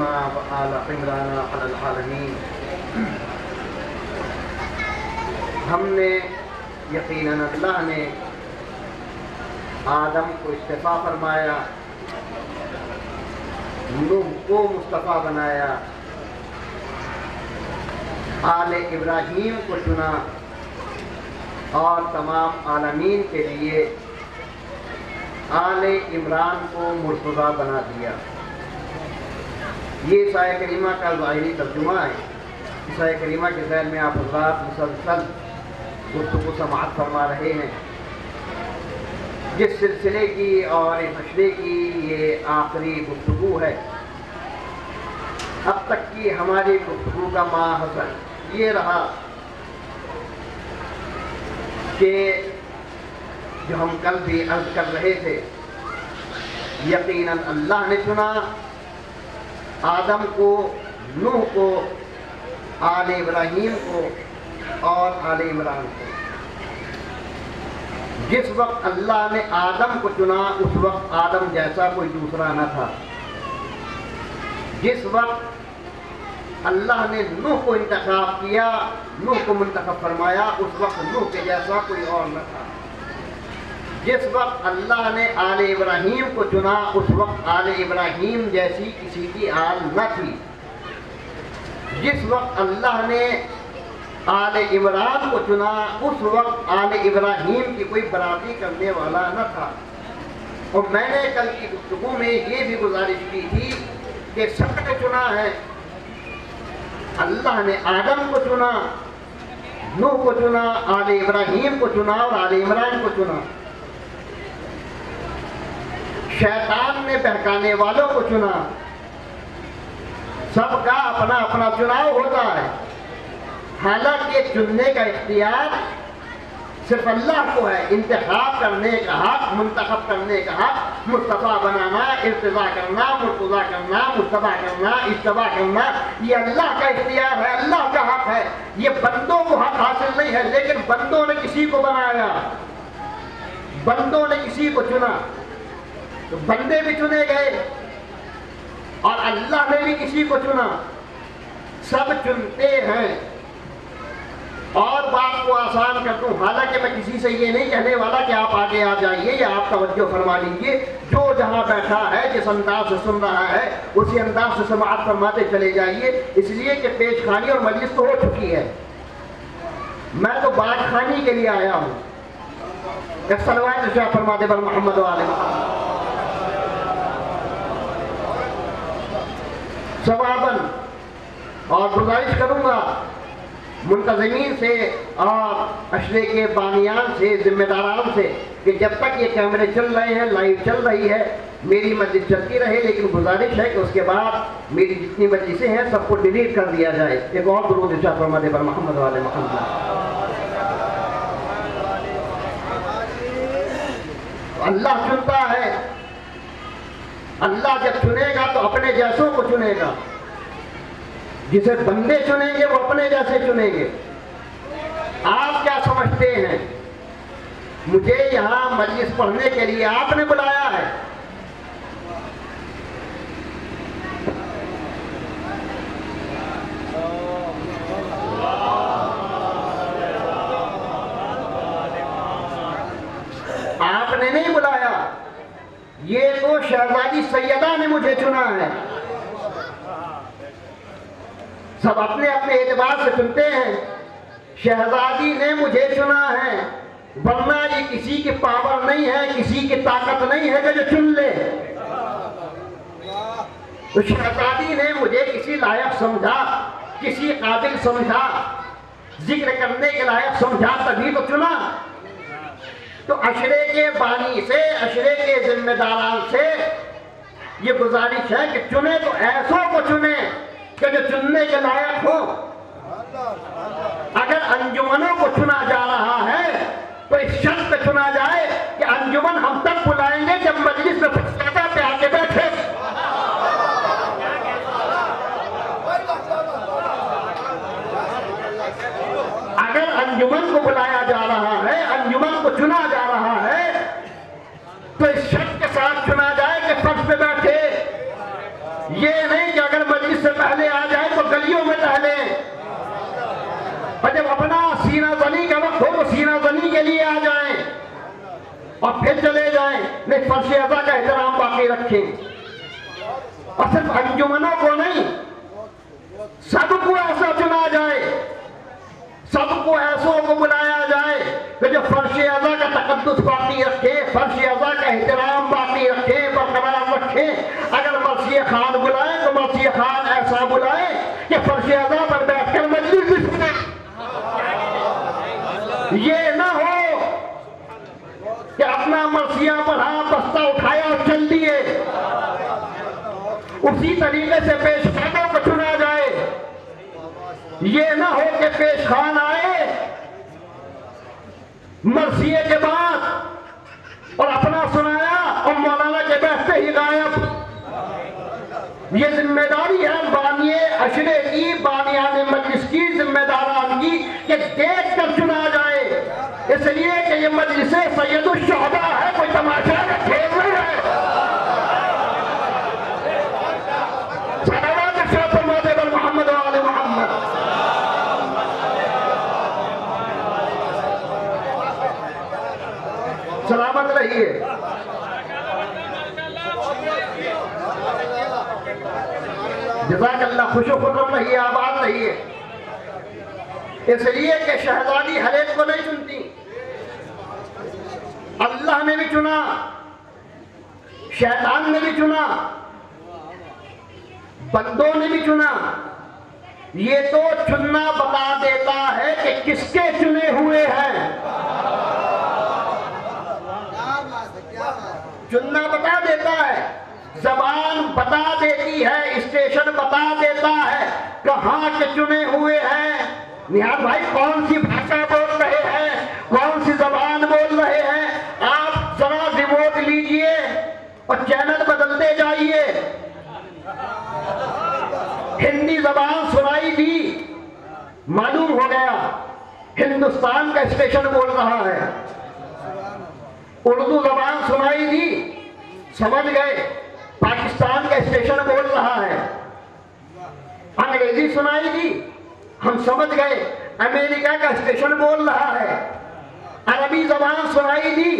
व आल इमरान अलल आलमीन। हमने यकीनन अल्लाह ने आदम को इस्तिफा फरमाया, नूह को मुस्तफ़ा बनाया, आले इब्राहीम को चुना और तमाम आलमीन के लिए आले इमरान को मुर्तज़ा बना दिया। ये ईसा करीमा का ज़ाहिरी तर्जुमा है। ईसा करीमा के ज़हन में आप हज़रात मुसलसल गुफ्तगू समाअत फरमा रहे हैं। जिस सिलसिले की और इस मशरे की ये आखिरी गुफ्तगू है, अब तक की हमारी गुफ्तगू का माहज़र ये रहा कि जो हम कल भी अर्ज कर रहे थे, यकीनन अल्लाह ने चुना आदम को, नूह को, आले इब्राहीम को और आले इमरान को। जिस वक्त अल्लाह ने आदम को चुना उस वक्त आदम जैसा कोई दूसरा न था। जिस वक्त अल्लाह ने नूह को इंतखाब किया, नूह को मुंतखब फरमाया, उस वक्त नूह के जैसा कोई और न था। जिस वक्त अल्लाह ने आले इब्राहीम को चुना उस वक्त आले इब्राहीम जैसी किसी की आल न थी। जिस वक्त अल्लाह ने आले इमरान को चुना उस वक्त आले इब्राहीम की कोई बराबरी करने वाला न था। और मैंने कल की गुफ्तगू में ये भी गुजारिश की थी कि सबने चुना है। अल्लाह ने आदम को चुना, नूह को चुना, आले इब्राहीम को चुना और आले इमरान को चुना। शैतान ने बहकाने वालों को चुना। सबका अपना अपना चुनाव होता है। हालांकि चुनने का इख्तियार सिर्फ अल्लाह को है। इंतखाब करने का हक, मुंतखब करने का हक, मुस्तफ़ा बनाना, इर्तिज़ा करना, मुर्तज़ा करना, मुस्तफ़ा करना, इज्तबा करना, ये अल्लाह का इख्तियार है, अल्लाह का हक है। ये बंदों को हक हासिल नहीं है। लेकिन बंदों ने किसी को बनाया, बंदों ने किसी को चुना, तो बंदे भी चुने गए और अल्लाह ने भी किसी को चुना। सब चुनते हैं। और बात को आसान कर दूं, हालांकि मैं किसी से ये नहीं कहने वाला कि आप आगे आ जाइए या आप तवज्जो फरमा लीजिए। जो जहां बैठा है, जिस अंदाज से सुन रहा है, उसी अंदाज से समाअत फरमाते चले जाइए। इसलिए कि पेशखानी और मजलिस तो हो चुकी है। मैं तो बातखानी के लिए आया हूँ। सलवात शाह फरमाते बर मोहम्मद वाले सवाबन। और गुजारिश करूंगा मुंतज़मीन से और अशरे के बानियान से, जिम्मेदारान से, कि जब तक ये कैमरे चल रहे हैं, लाइव चल रही है, मेरी मस्जिद चलती रहे। लेकिन गुजारिश है कि उसके बाद मेरी जितनी मजलिसें हैं सबको डिलीट कर दिया जाए। एक और दुरूद इरशाद फरमाते बर मोहम्मद वाले मोहम्मद। अल्लाह चुनता है। अल्लाह जब चुनेगा तो अपने जैसों को चुनेगा। जिसे बंदे चुनेंगे वो अपने जैसे चुनेंगे। आप क्या समझते हैं मुझे यहां मजलिस पढ़ने के लिए आपने बुलाया है? आपने नहीं बुलाया। ये तो शहजादी सैयदा ने मुझे चुना है। सब अपने अपने एतबार से चुनते हैं। शहजादी ने मुझे चुना है, वरना ये किसी की पावर नहीं है, किसी की ताकत नहीं है कि जो चुन ले। तो शहजादी ने मुझे किसी लायक समझा, किसी काबिल समझा, जिक्र करने के लायक समझा, तभी तो चुना। तो अशरे के बानी से, अशरे के जिम्मेदारान से ये गुजारिश है कि चुने तो ऐसों को चुने कि जो चुनने के लायक हो। अगर अंजुमनों को चुना जा रहा है तो इस शर्त पे चुना जाए कि अंजुमन हम तब बुलाएंगे जब मजलिस में फुसलाता पे आके बैठे। अगर अंजुमन को बुलाया जा रहा है, अंजुमन को चुना जा रहा है, तो इस शर्त के साथ चुना जाए कि फर्श पे बैठे। ये नहीं कि अगर सीना जनी का वक्त हो तो सीना जनी के लिए आ जाएं और फिर चले जाएं, नहीं फर्श अज़ा का एहतराम बाकी रखें। और सिर्फ अंजुमनों को नहीं, सबको ऐसा चुना जाए, सबको ऐसों को बुलाया जाए कि जो फर्श अज़ा का तकद्दुस बाकी रखे, फर्श अज़ा का एहतराम बाकी रखे, बरकरार रखे। अगर मर्सी खान बुलाए तो मर्सी खान ऐसा बुलाए कि फर्श अज़ा पर बैठकर मजलिस भी सुने। ये ना हो कि अपना मर्सिया पढ़ा, बस्ता उठाया और चल दिए। उसी तरीके से पेशखानों को चुना जाए। ये ना हो कि पेशखान आए मर्सिये के बाद और अपना सुनाया और मौलाना के बैठते ही गायब। ये जिम्मेदारी है बानिए अशरे की, बानियाने मजलिस की, जिम्मेदारान की कि देख कर चुना जाए। इसलिए कि ये मजलिस सैयदुल शुहदा है, कोई तमाशा का खेल नहीं है। मोहम्मद वाले मोहम्मद। सलामत रहिए। जज़ाकल्लाह, खुशो खुर्रम रहिए, आबाद रहिए। इसलिए कि शहजादी हर एक को नहीं चुनती, अल्लाह ने भी चुना, शैतान ने भी चुना, बंदों ने भी चुना। ये तो चुनना बता देता है कि किसके चुने हुए हैं। चुनना बता देता है, जबान बता देती है, स्टेशन बता देता है कहां के चुने हुए हैं। निहाल भाई कौन सी भाषा बोल रहे हैं, कौन सी जबान बोल रहे हैं। आप जरा रिमोट लीजिए और चैनल बदलते जाइए। हिंदी जबान सुनाई दी, मालूम हो गया हिंदुस्तान का स्टेशन बोल रहा है। उर्दू जबान सुनाई दी, समझ गए पाकिस्तान का स्टेशन बोल रहा है। अंग्रेजी सुनाई दी, हम समझ गए अमेरिका का स्टेशन बोल रहा है। अरबी जबान सुनाई दी,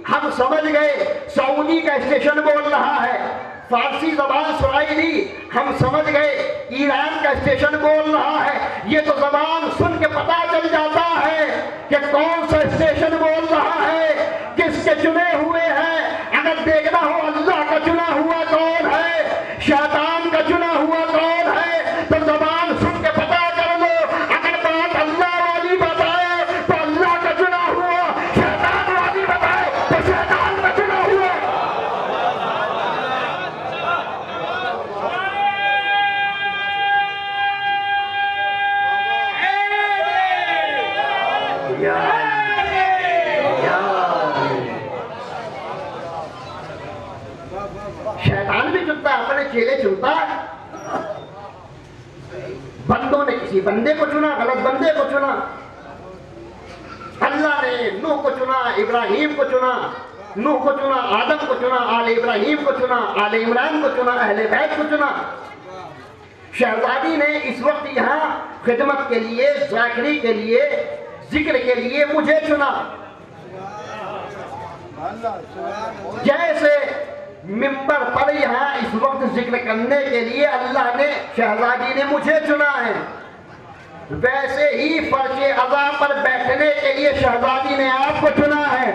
हम समझ गए सऊदी का स्टेशन बोल रहा है। फारसी जबान सुनाई दी, हम समझ गए ईरान का स्टेशन बोल रहा है। ये तो जबान सुन के पता चल जाता है कि कौन सा स्टेशन बोल रहा है, किसके चुने हुए हैं। अगर देखना हो अल्लाह का चुना हुआ कौन है, शैतान का चुना हुआ कौन है, तो जबान सुन के पता कर लो। अगर बात अल्लाह वाली बताए तो अल्लाह का चुना हुआ, शैतान वाली बताए तो शैतान का चुना हुआ। शैतान भी चुनता है, अपने चेले चुनता है। बंदों ने किसी बंदे को चुना, गलत बंदे को चुना। अल्लाह ने नूह को चुना, इब्राहिम को चुना, नूह को चुना, आदम को चुना, आले इब्राहिम को चुना, आले इमरान को चुना, अहले बैत को चुना। शहजादी ने इस वक्त यहाँ खिदमत के लिए, ज़ाकिरी के लिए, जिक्र के लिए मुझे चुना। जैसे मिंबर पर यहाँ इस वक्त जिक्र करने के लिए अल्लाह ने, शहजादी ने मुझे चुना है, वैसे ही फर्श अज़ा पर बैठने के लिए शहजादी ने आपको चुना है।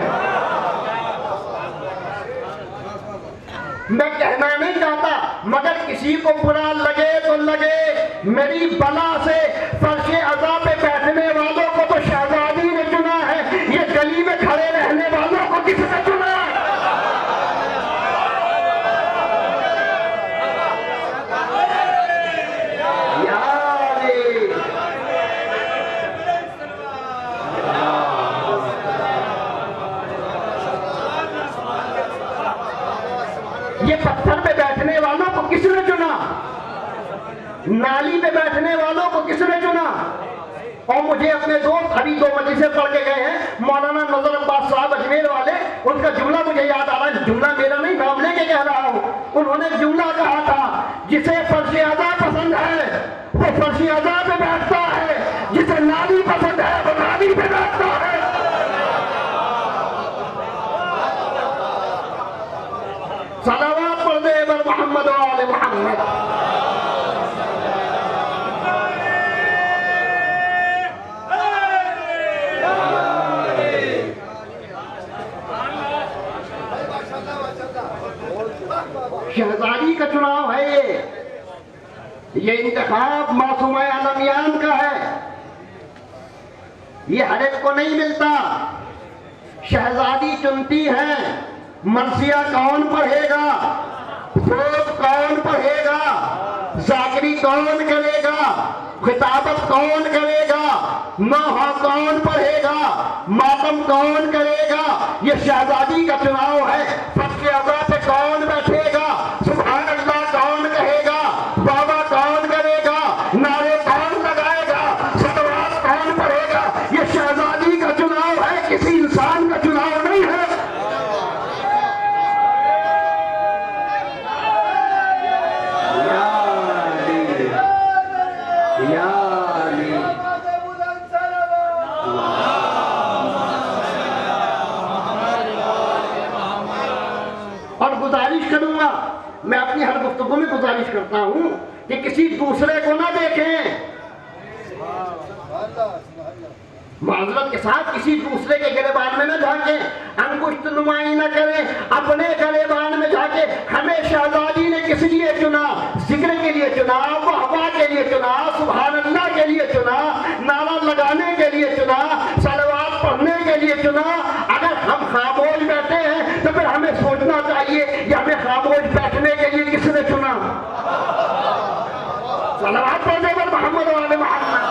मैं कहना नहीं चाहता, मगर किसी को बुरा लगे तो लगे, मेरी बला से फर्श अज़ा पे बैठने वालों को तो शहजादी ने चुना है। ये गली में खड़े रहने वालों को किसने चुना? ये पत्थर पे बैठने वालों को किसने चुना? नाली पे बैठने वालों को किसने चुना? और मुझे अपने दोस्त अभी 2 मजलिसें पढ़ के गए हैं, मौलाना नजर अब्बास साहब अजमेर वाले, उनका जुमला मुझे याद आ रहा है। जुमला मेरा नहीं, नाम लेके कह रहा हूँ। उन्होंने जुमला कहा था, जिसे फर्श अज़ा पसंद है वो फर्श अज़ा पे बैठता है, जिसे नाली पसंद है वो नाली पे ये इंतखाब मासूम आलमियान का है, ये हर एक को नहीं मिलता। शहजादी चुनती है, मरसिया कौन पढ़ेगा, फोर्स कौन पढ़ेगा, जाकरी कौन करेगा, खिताबत कौन करेगा, नौहा कौन पढ़ेगा, मातम कौन करेगा, ये शहजादी का चुनाव है। सबके अज़ा पे कौन बैठेगा, सुभान अल्लाह कौन कहेगा, बाबा कौन करेगा, नारे कौन लगाएगा, सलवात कौन पढ़ेगा, ये शहजादी का चुनाव है, किसी इंसान का चुनाव नहीं है। और गुजारिश करूंगा, मैं अपनी हर गुफ्तगू में गुजारिश करता हूं कि किसी दूसरे को ना देखें, माजरत के साथ किसी दूसरे के गिरेबान में न झांके, अंगुष्ठ नुमाई न करें, अपने गिरेबान में झांके। हमें शहजादी ने किस लिए चुना, जिक्र के लिए चुना, वाहवा के लिए चुना, सुभान अल्लाह के लिए चुना, नारा लगाने के लिए चुना, सलवात पढ़ने के लिए चुना। अगर हम खामोश बैठे हैं तो फिर हमें सोचना चाहिए कि हमें खामोश बैठने के लिए किसने चुना। सलवात पढ़ने पर मोहम्मद वाले मोहम्मद।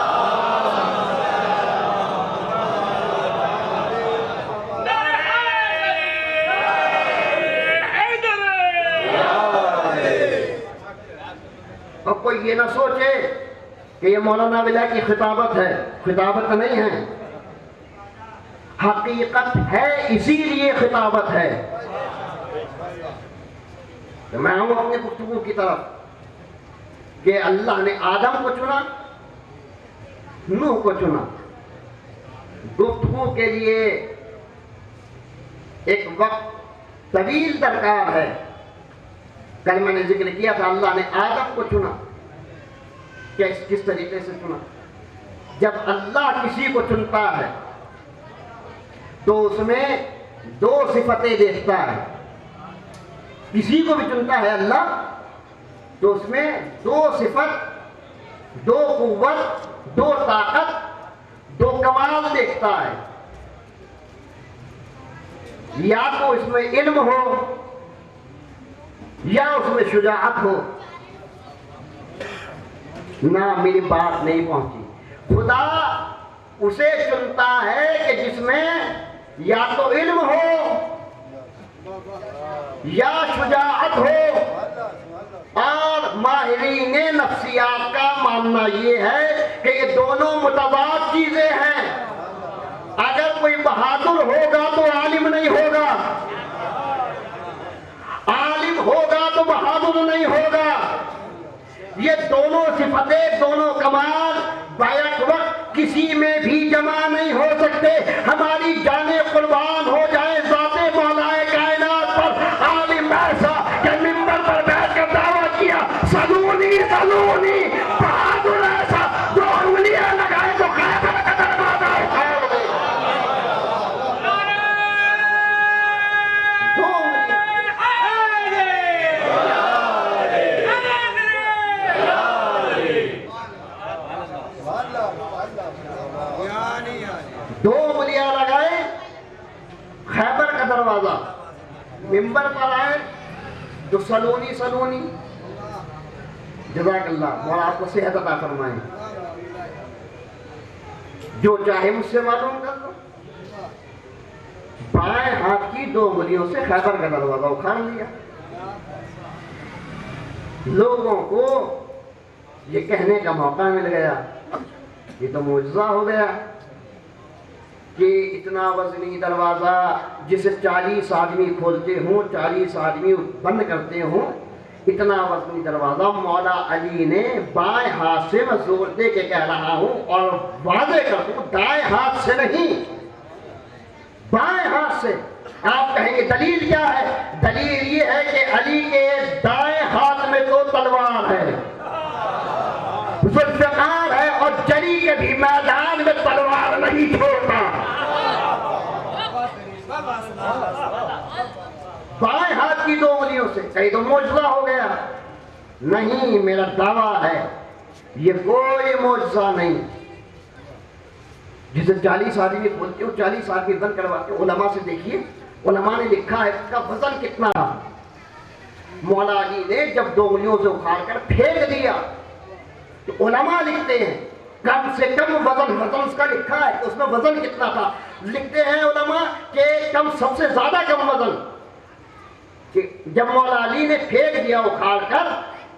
अब कोई ये ना सोचे कि ये मौलाना विला की खिताबत है, खिताबत नहीं है, हकीकत है, इसीलिए खिताबत है। तो मैं आऊं अपने गुफ्तगू की तरफ कि अल्लाह ने आदम को चुना, नूह को चुना। गुफ्तगू के लिए एक वक्त तवील दरकार है। कल मैंने जिक्र किया था, अल्लाह ने आदम को चुना। क्या किस तरीके से चुना? जब अल्लाह किसी को चुनता है तो उसमें दो सिफतें देखता है। किसी को भी चुनता है अल्लाह तो उसमें दो सिफत, दो कुव्वत, दो ताकत, दो कमाल देखता है। या तो इसमें इल्म हो या उसमें शुजाअत हो। ना, मेरी बात नहीं पहुंची। खुदा उसे चुनता है कि जिसमें या तो इल्म हो या शुजाअत हो। और माहिरीन नफ्सियात का मानना यह है कि ये दोनों मुतबाद चीजें हैं। अगर कोई बहादुर होगा तो आलिम नहीं होगा, आलिम होगा तो बहादुर नहीं होगा। ये दोनों सिफतें, दोनों कमाल बैक वक्त किसी में भी जमा नहीं हो सकते। हमारी जाने कुर्बान हो जाए ज़ाते मौलाए कायनात पर, आलिम ऐसा कि मिंबर पर बैठकर दावा किया सलूनी सलूनी, बहादुर ऐसा दो उंगलियां लगाए तो खैबर का दरवाजा उखाड़ दे। दो उंगलियां लगाए, खैबर का दरवाजा। मिंबर पर आए तो सलूनी सलूनी। जज़ाकल्लाह, मौला आपको सेहत अता फरमाए। जो चाहे मुझसे मालूम कर लो। बाएं हाथ की दो उंगलियों से खैबर का दरवाजा उखाड़ लिया। लोगों को ये कहने का मौका मिल गया, ये तो मुआजिज़ा हो गया कि इतना वजनी दरवाजा जिसे 40 आदमी खोलते हों, 40 आदमी बंद करते हों, इतना वजनी दरवाजा मौला अली ने बाएं हाथ से, मैं जोर दे के कह रहा हूं और वादे कर दूं, दाएं हाथ से नहीं, बाएं हाथ से। आप कहेंगे दलील क्या है? दलील ये है कि अली के दाएं हाथ में तो तलवार है, जुल्फ़िकार है, और जरी के भी मैदान में तलवार नहीं छोड़ता। बाएं हाथ की दो उंगलियों से, कहीं तो मुआजिज़ा हो गया। नहीं, मेरा दावा है ये कोई मौजज़ा नहीं। जिसे 40 आदमी बोलते हो, 40 आदमी बंद करवाते हो, उलमा से देखिए, उलमा ने लिखा है इसका वजन कितना रहा। मौला अली ने जब 2 उंगलियों से उखाड़कर फेंक दिया तो उलमा लिखते हैं कम से कम वजन उसका लिखा है तो उसमें वजन कितना था। लिखते हैं उलमा के कम, सबसे ज्यादा कम वजन कि जब मौला अली ने फेंक दिया उखाड़कर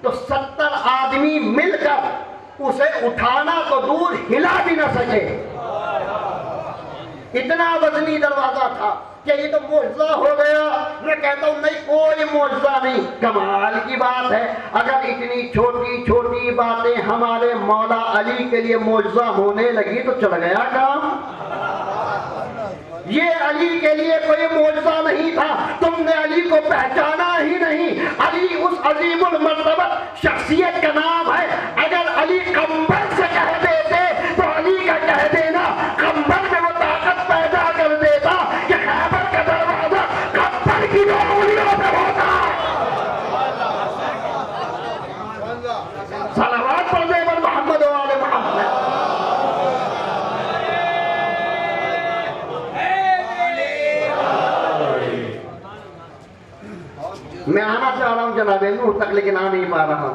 तो 70 आदमी मिलकर उसे उठाना तो दूर हिला भी ना सके, इतना वजनी दरवाजा था। कि ये तो मौजज़ा हो गया। मैं कहता हूं नहीं, कोई मौजज़ा नहीं, कमाल की बात है। अगर इतनी छोटी छोटी बातें हमारे मौला अली के लिए मौजज़ा होने लगी तो चल गया काम। ये अली के लिए कोई मौजज़ा नहीं था, तुमने अली को पहचाना ही नहीं। अली उस अजीमुल मर्तबत शख्सियत का नाम है। अगर अली कंबल से कह देते तो अली का कह देना कंबल में वो ताकत पैदा कर देता कि खैबर का दरवाजा कंबल की 2 उंगलियों पे होता। सलावत पढ़ने पर मोहम्मद वाले मोहम्मद। मैं आना चाह रहा हूं जनाबे नूर तक, लेकिन आ नहीं पा रहा हूं।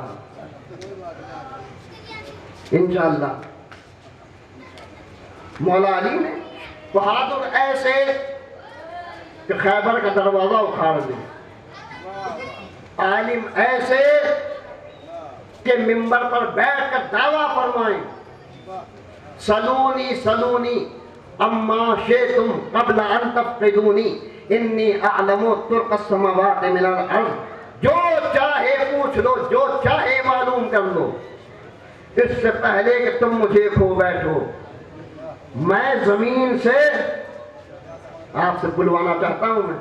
इंशाअल्लाह मौला अली ने बहादुर ऐसे कि खैबर का दरवाजा उखाड़ दे, आलिम ऐसे के मिंबर पर बैठकर दावा फरमाए सलूनी सलूनी अम्मा शेतुम कब्ल अन तफ्क़िदूनी इन्नी अअलमु तुर्क़ अस्समावाति मिनल अर्ज़। जो चाहे पूछ लो, जो चाहे मालूम कर लो, इससे पहले कि तुम मुझे खो बैठो। मैं जमीन से आपसे बुलवाना चाहता हूं मैं।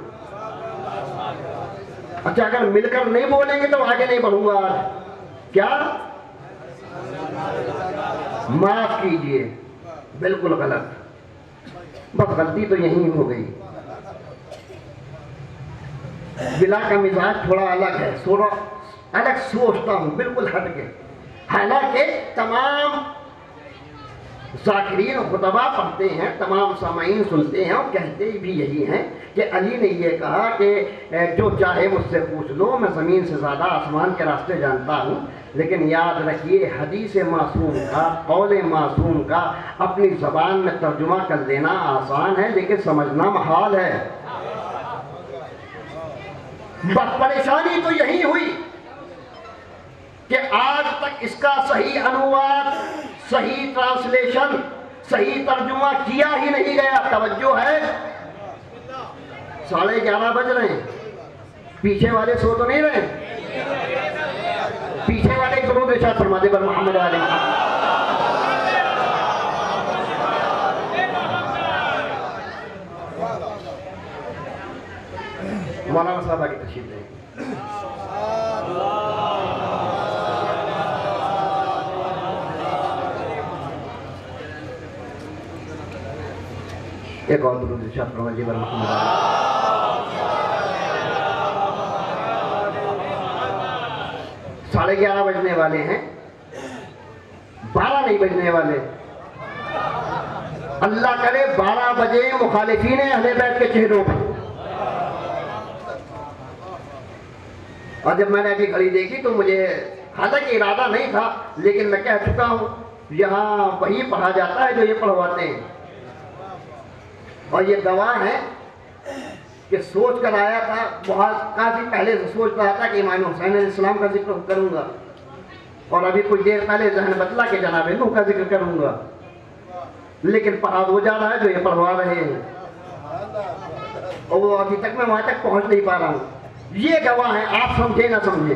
अच्छा, अगर मिलकर नहीं बोलेंगे तो आगे नहीं बढ़ूंगा आज। क्या? माफ कीजिए, बिल्कुल गलत, बस गलती तो यही हो गई। बिला का मिजाज थोड़ा अलग है, थोड़ा अलग सोचता हूं, बिल्कुल हट के। हालांकि तमाम ज़ाकिरीन और खुतबा पढ़ते हैं, तमाम सामाईन सुनते हैं और कहते भी यही हैं कि अली ने यह कहा कि जो चाहे मुझसे पूछ लो, मैं ज़मीन से ज़्यादा आसमान के रास्ते जानता हूँ। लेकिन याद रखिए, हदीस मासूम का, कौल मासूम का अपनी ज़बान में तर्जुमा कर लेना आसान है, लेकिन समझना महाल है। बस परेशानी तो यही हुई कि आज तक इसका सही अनुवाद, सही ट्रांसलेशन, सही तर्जुमा किया ही नहीं गया। तवज्जो है, 11:30 बज रहे हैं, पीछे वाले सो तो नहीं रहे? पीछे वाले दुरूद इरशाद फरमाते पर मोहम्मद वाले। मौलाना साहब आगे तशरीफ लेंगे। एक और दुरूद इरशाद फरमाइए पर मोहम्मद। 11:30 बजने वाले हैं, 12 नहीं बजने वाले। अल्लाह करे 12 बजे मुखालिफीन अहले बैत के चेहरों पर। और जब मैंने अभी घड़ी देखी तो मुझे, हालांकि इरादा नहीं था, लेकिन मैं कह चुका हूं यहाँ वही पढ़ा जाता है जो ये पढ़वाते हैं। और ये गवाह है कि सोच कर आया था, बहुत काफ़ी पहले से सोच रहा था कि इमाम हुसैन अलैहिस्सलाम का जिक्र करूँगा, और अभी कुछ देर पहले जहन बतला के जनाब नूह का जिक्र करूँगा, लेकिन पढ़ा हो जा रहा है जो ये पढ़वा रहे हैं, और वो अभी तक मैं वहाँ तक पहुँच नहीं पा रहा हूँ। ये गवाह है, आप समझे ना समझे।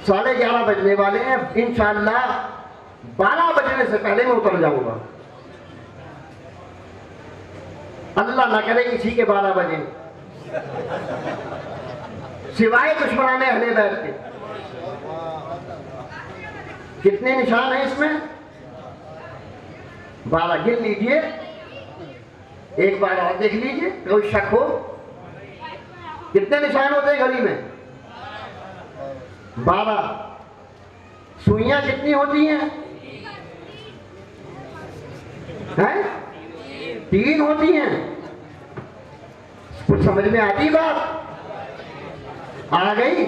11:30 बजने वाले हैं, इंशाअल्लाह 12 बजने से पहले मैं उतर जाऊँगा। अल्लाह ना करे किसी के 12 बजे, सिवाय दुश्मनाने अहले बैत के। कितने निशान हैं इसमें? 12 गिन लीजिए, एक बार और देख लीजिए, कोई शक हो। कितने निशान होते हैं घड़ी में? 12। सुइयां कितनी होती हैं? 3 होती हैं। कुछ समझ में आती बात? आ गई?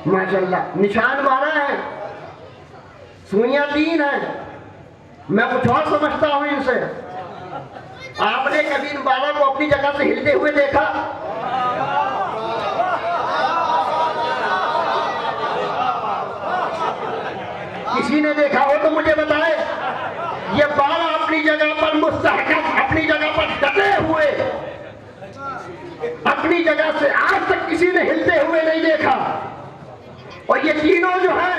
माशाल्लाह। निशान 12 है, सुइयां 3 है। मैं कुछ और समझता हूं इनसे। आपने कभी इन 12 को अपनी जगह से हिलते हुए देखा? किसी ने देखा हो तो मुझे बताए। ये 12 अपनी जगह पर मुस्तहकम, अपनी जगह पर डटे हुए, अपनी जगह से आज तक किसी ने हिलते हुए नहीं देखा। और ये तीनों जो है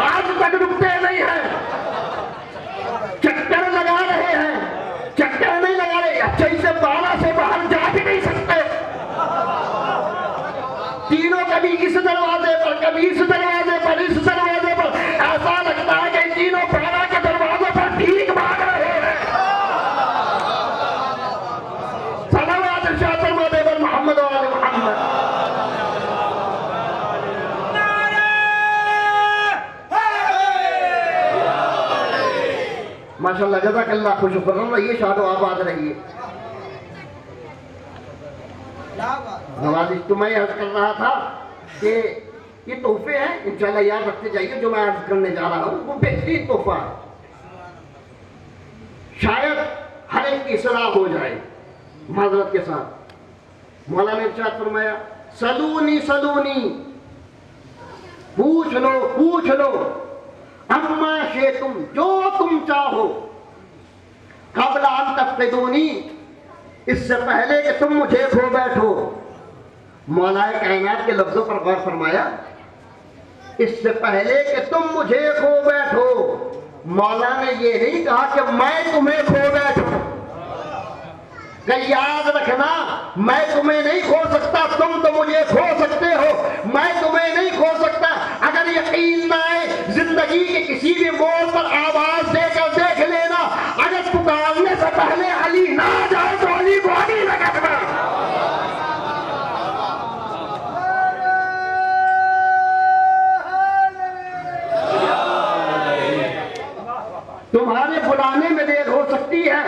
आज तक रुकते नहीं हैं, चक्कर लगा रहे हैं। चक्कर नहीं लगा रहे, अच्छा इसे 12 से बाहर जा भी नहीं सकते। तीनों कभी इस दरवाजे पर, कभी इस दरवाजे पर, इस दरवाजे पर। ऐसा लगता है कि तीनों 12 के दरवाजे पर ठीक भाग रहे हैं। सलावत इरशाद फरमाते हैं मोहम्मद और आले मोहम्मद। माशाअल्लाह, जज़ाकल्लाह, खुश रहिए, शादो आबाद रहिए। नवाज़ तो मैं अर्ज कर रहा था कि ये तोहफे हैं, इंशाल्लाह याद रखते जाइए। जो मैं अर्ज करने जा रहा हूँ वो बेहतरीन तोहफा है, शायद हर एक की सलाह हो जाए। माजरत के साथ मौला ने इरशाद फरमाया, सलूनी सलूनी, पूछ लो पूछ लो, अम्मा शे तुम, जो तुम चाहो, कबला अन तफ्क़िदूनी, इससे पहले कि तुम मुझे खो बैठो। मौलाए कायनात के लफ्जों पर गौर फरमाया, इससे पहले कि तुम मुझे खो बैठो। मौला ने ये नहीं कहा कि मैं तुम्हें खो बैठूं। याद रखना, मैं तुम्हें नहीं खो सकता, तुम तो मुझे खो सकते हो, मैं तुम्हें नहीं खो सकता। अगर यकीन ना आए, जिंदगी के किसी भी मोड़ पर आवाज देकर देख लेना, अगर पुकारने से पहले अली ना जाए तो अली को आगे लगाना। तुम्हारे बुलाने में देर हो सकती है,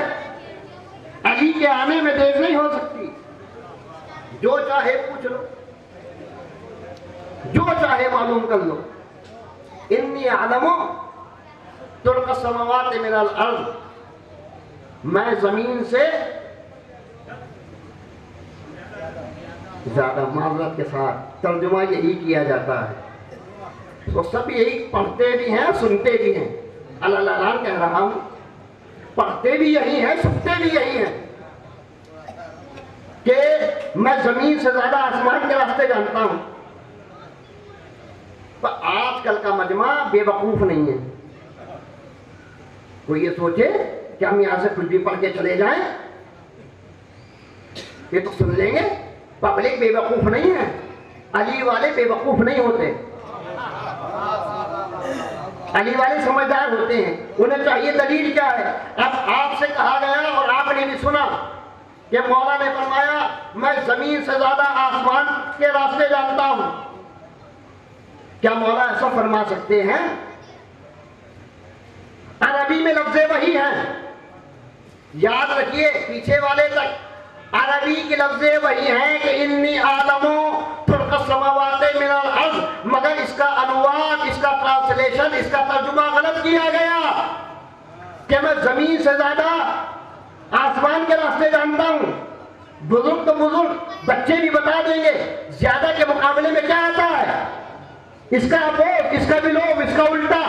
अली के आने में देर नहीं हो सकती। जो चाहे पूछ लो, जो चाहे मालूम कर लो। इन्नी आलमो तुर्क समावात मिनल अर्ज़, मैं जमीन से ज्यादा। माज़रत के साथ तर्जुमा यही किया जाता है, तो सब यही पढ़ते भी हैं, सुनते भी हैं। अल्लाह कह रहा हूं, पढ़ते भी यही हैं, सुनते भी यही हैं कि मैं जमीन से ज्यादा आसमान के रास्ते जानता हूं। पर आजकल का मजमा बेवकूफ नहीं है। कोई ये सोचे कि हम यहां से कुछ भी पढ़ के चले जाएं, ये तो सुन लेंगे। पब्लिक बेवकूफ नहीं है, अली वाले बेवकूफ नहीं होते, अली वाले समझदार होते हैं। उन्हें चाहिए दलील क्या है। अब आपसे कहा गया और आपने भी सुना कि मौला ने फरमाया, मैं जमीन से ज्यादा आसमान के रास्ते जानता हूं। क्या मौला ऐसा फरमा सकते हैं? अरबी में लफ्ज़े वही हैं, याद रखिए पीछे वाले तक। अरबी के लफ्ज़े वही हैं कि इन्नी आलमो तुर्क समावाते मिनल अर्ज़, मगर इसका अनुवाद, इसका ट्रांसलेशन, इसका तर्जुमा गलत किया गया कि मैं जमीन से ज्यादा आसमान के रास्ते जानता हूं। बुजुर्ग तो बुजुर्ग, बच्चे भी बता देंगे ज्यादा के मुकाबले में क्या आता है। इसका अपोज, इसका विलोम, इसका उल्टा।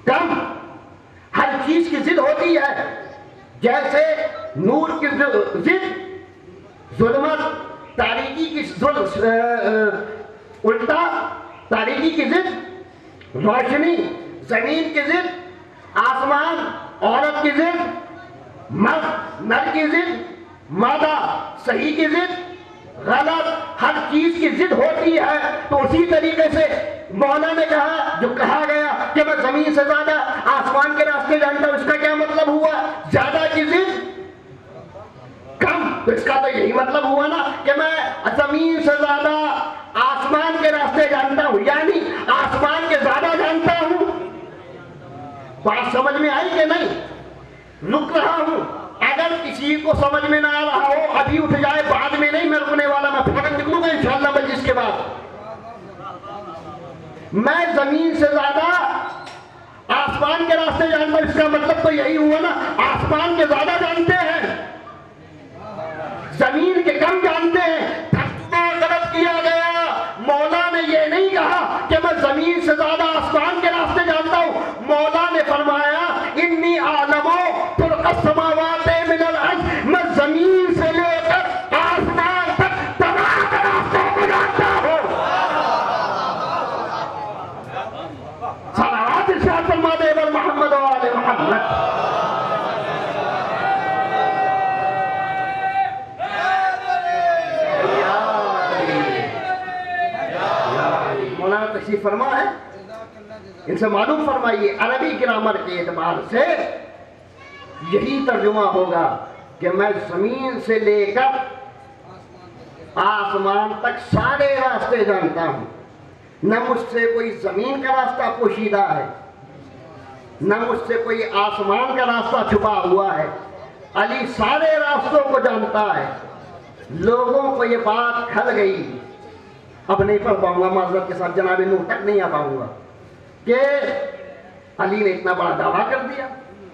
कम, हर चीज की जिद होती है। जैसे नूर की जिद जुल्मत, तारीकी की उल्टा, तारीकी की जिद रोशनी, जमीन की जिद आसमान, औरत की जिद मर्द, नर की जिद मादा, सही की जिद गलत, हर चीज की जिद होती है। तो उसी तरीके से मौला ने कहा, जो कहा गया कि मैं जमीन से ज्यादा आसमान के रास्ते जानता हूं, इसका क्या मतलब हुआ? ज्यादा की जिद कम, तो इसका तो यही मतलब हुआ ना कि मैं जमीन से ज्यादा आसमान के रास्ते जानता हूं, यानी आसमान के ज्यादा जानता हूं। बात समझ में आई कि नहीं? रुक रहा हूं, अगर किसी को समझ में ना आ रहा हो अभी उठ जाए, बाद में नहीं मैं रुकने वाला, मैं फौरन निकलूंगा इंशाअल्लाह मजलिस के बाद। मैं जमीन से ज्यादा आसमान के रास्ते जानता हूं, इसका मतलब तो यही हुआ ना आसमान के ज्यादा जानते हैं, जमीन के कम जानते हैं। तर्जुमा गलत किया गया। मौला ने ये नहीं कहा कि मैं जमीन से ज्यादा आसमान के रास्ते जानता हूं, मौला ने फरमाया इन्नी आलमो तुरक़स्समावाते मिनल अर्ज़, मैं जमीन से लेकर आसमान तक तमाम रास्तों को जानता हूं। सलावत इरशाद फरमा दे मोहम्मद व आले मोहम्मद। मौलाना तशरीफ फरमा है, इनसे मालूम फरमाइए अरबी ग्रामर के एतबार से यही तर्जुमा होगा कि मैं जमीन से लेकर आसमान तक सारे रास्ते जानता हूं, न मुझसे कोई जमीन का रास्ता पोशीदा है, न मुझसे कोई आसमान का रास्ता छुपा हुआ है। अली सारे रास्तों को जानता है। लोगों को ये बात खल गई, अब नहीं पढ़ पाऊंगा माजरत के साथ, जनाब नूह तक नहीं आ पाऊंगा कि अली ने इतना बड़ा दावा कर दिया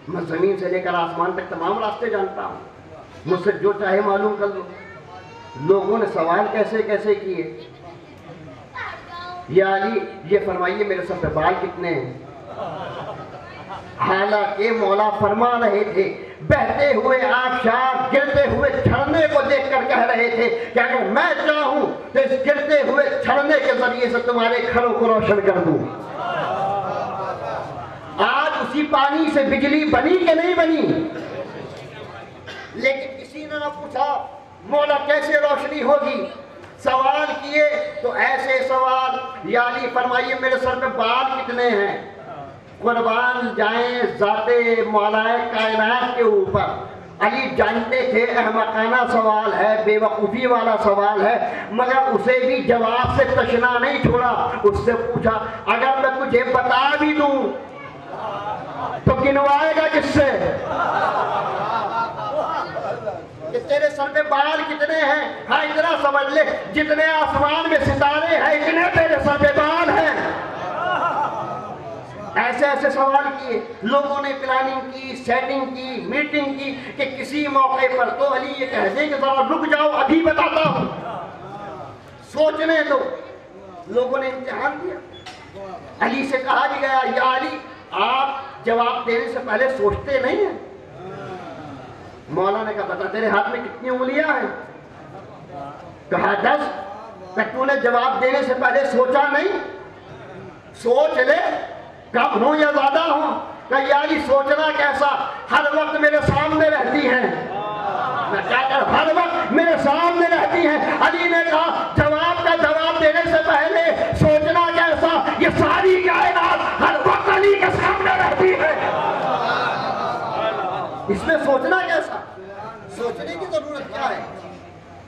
मैं जमीन से लेकर आसमान तक तमाम रास्ते जानता हूं, मुझसे जो चाहे मालूम कर लो। लोगों ने सवाल कैसे कैसे किए, या अली ये फरमाइए मेरे सर पे बाल कितने हैं? हालांकि मौला फरमा रहे थे, बहते हुए आबशार गिरते हुए झरने को देखकर कह रहे थे कि अगर मैं चाहूं तो इस गिरते हुए झरने के जरिए से तुम्हारे घरों को रोशन कर दूं। आज उसी पानी से बिजली बनी कि नहीं बनी? लेकिन किसी ने ना पूछा मौला कैसे रोशनी होगी। सवाल किए तो ऐसे सवाल, या अली फरमाइए मेरे सर पे बाल कितने हैं? कुर्बान जाए ज़ाते मौलाए कायनात के ऊपर, अली जानते थे अहमकाना सवाल है, बेवकूफ़ी वाला सवाल है, मगर उसे भी जवाब से तशना नहीं छोड़ा। उससे पूछा अगर मैं तुझे बता भी दूं तो गिनवाएगा किससे कि तेरे सर पे बाल कितने हैं? हाँ इतना समझ ले, जितने आसमान में सितारे हैं इतने तेरे सर पे बाल हैं। ऐसे ऐसे सवाल किए। लोगों ने प्लानिंग की, सेटिंग की, मीटिंग की कि किसी मौके पर तो अली ये कह दे कि जरा रुक जाओ अभी बताता हूं, सोचने दो। लोगों ने इम्तिहान दिया। अली से कहा भी गया या अली आप जवाब देने से पहले सोचते नहीं हैं? मौला ने कहा बता तेरे हाथ में कितनी उंगलियां हैं? कहा 10। तूने जवाब देने से पहले सोचा नहीं? सोच ले कम हो या ज्यादा हो। कहा यार सोचना कैसा, हर वक्त मेरे सामने रहती हैं। मैं क्या कर, हर वक्त मेरे सामने रहती हैं। अली ने कहा जवाब का जवाब देने से पहले सोचना कैसा, ये सारी कायनात हर वक्त अली के सामने रहती है, इसमें सोचना कैसा? सोचने की जरूरत क्या है?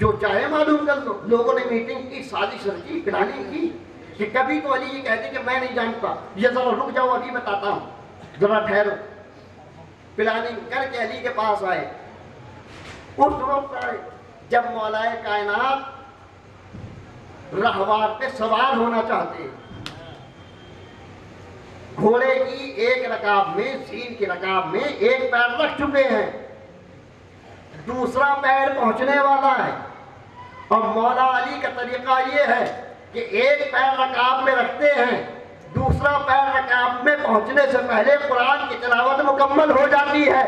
जो चाहे मालूम कर लो। लोगों ने मीटिंग की, साजिश रची, प्लानिंग की कि कभी तो अली ये कहते कि मैं नहीं जानता, ये जरा रुक जाओ अभी बताता हूं, जरा ठहरो। प्लानिंग करके अली के पास आए। उस वक्त आए जब मौलाए कायनात रहवार पे सवार होना चाहते हैं। घोड़े की एक रकाब में, सीन की रकाब में एक पैर रख चुके हैं, दूसरा पैर पहुंचने वाला है। और मौला अली का तरीका ये है कि एक पैर रकाब में रखते हैं, दूसरा पैर रकाब में पहुंचने से पहले कुरान की तिलावत मुकम्मल हो जाती है।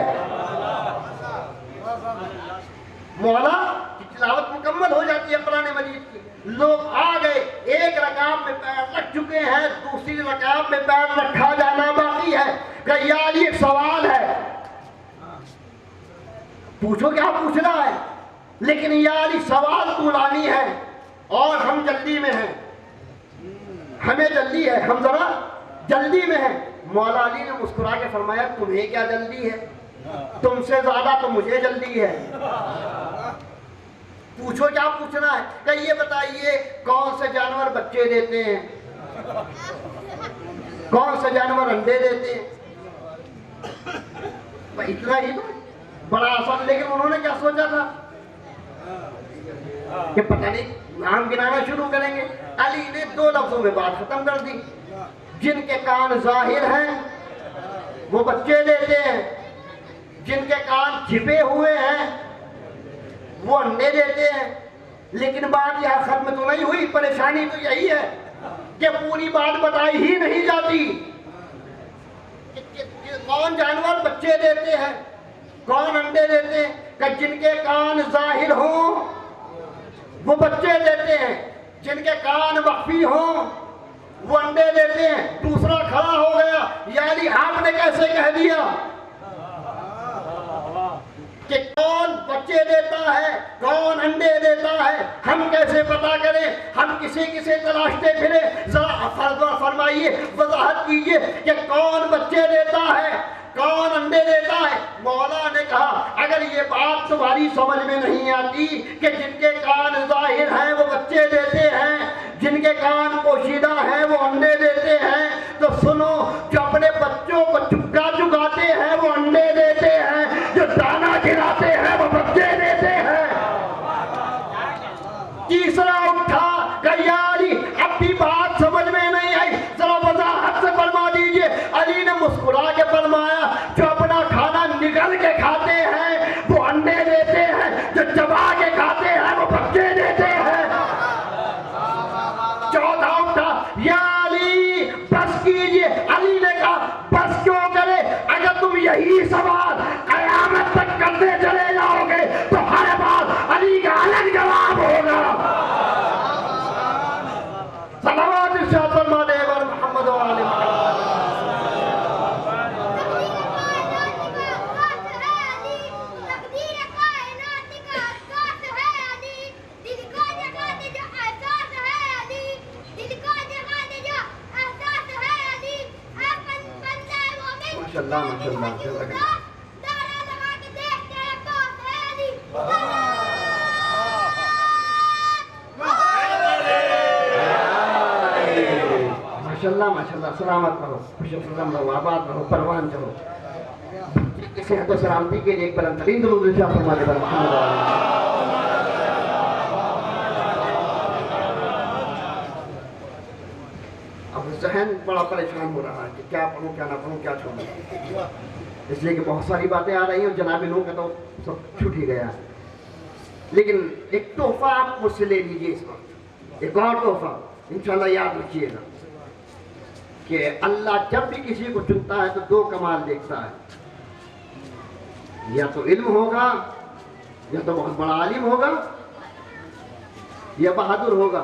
मौला की तिलावत मुकम्मल हो जाती है कुरान मजीद की। लोग आ गए, एक रकाब में पैर रख चुके हैं, दूसरी रकाब में पैर रखा जाना बाकी है। कि यार ये सवाल है, पूछो क्या पूछना है, लेकिन यार सवाल तू लानी है और हम जल्दी में हैं, हमें जल्दी है, हम जरा जल्दी में हैं। मौला अली ने मुस्कुरा के फरमाया तुम्हें क्या जल्दी है, तुमसे ज्यादा तो मुझे जल्दी है। पूछो क्या पूछना है, कहीं ये बताइए कौन से जानवर बच्चे देते हैं, कौन से जानवर अंडे देते हैं? इतना ही तो बड़ा आसान। लेकिन उन्होंने क्या सोचा था कि पता नहीं नाम गिनाना शुरू करेंगे। अली ने 2 लफ्जों में बात खत्म कर दी। जिनके कान जाहिर हैं वो बच्चे देते हैं, जिनके कान छिपे हुए हैं वो अंडे देते हैं। लेकिन बात यहां खत्म तो नहीं हुई। परेशानी तो यही है कि पूरी बात बताई ही नहीं जाती कि कौन जानवर बच्चे देते हैं, कौन अंडे देते हैं। कि जिनके कान जाहिर हो वो बच्चे देते हैं, जिनके कान मख्फी हो वो अंडे देते हैं। दूसरा खड़ा हो गया, यानी आपने कैसे कह दिया कि कौन बच्चे देता है, कौन अंडे देता है, हम कैसे पता करें? हम किसे तलाशते फिरे? जरा फरमाइए, वजाहत कीजिए कि कौन बच्चे देता है, कौन अंडे देता है। मौला ने कहा अगर ये बात तुम्हारी समझ में नहीं आती कि जिनके कान जाहिर हैं वो बच्चे देते हैं, जिनके कान पोशीदा हैं वो अंडे देते हैं, तो सुनो, जो अपने बच्चों को चुगाते हैं वो अंडे देते हैं, जो दाना खिलाते हैं वो बच्चे देते हैं। तीसरा उठा गयाली, अब भी बात समझ में नहीं आई, जरा वजाहत से फरमा दीजिए। अली ने मुस्कुरा के फरमाया जो अपना खाना निगल के खाते हैं वो अंडे देते हैं, जो चबा के खाते हैं वो बच्चे देते हैं। चौथा उठा, या अली बस कीजिए। अली ने कहा बस क्यों करे, अगर तुम यही सवाल कयामत तक करते चले जाओगे तो हर बात अली का अलग जवाब होगा। सलावत इरशाद फरमाने पर मोहम्मद व आले मोहम्मद। माशाअल्लाह माशाअल्लाह। माशाअल्लाह माशाअल्लाह। सलामत रहो, खुशफरम रहो, आबाद रहो, परवान रहो। सेहत और सलामती के लिए एक बुलंदतरीन दुरूद इरशाद फरमाने पर मोहम्मद। अब ज़हन बड़ा परेशान हो रहा है कि क्या पढ़ूं क्या ना पढ़ूं, क्या छोड़ूं, इसलिए कि बहुत सारी बातें आ रही हैं और जनाब लोगों का तो सब छूट ही गया। लेकिन एक तोहफा आप मुझसे ले लीजिए इस वक्त, एक और तोहफा इंशाल्लाह याद रखिएगा कि अल्लाह जब भी किसी को चुनता है तो 2 कमाल देखता है, या तो इल्म होगा, या तो बहुत बड़ा आलिम होगा, या बहादुर होगा।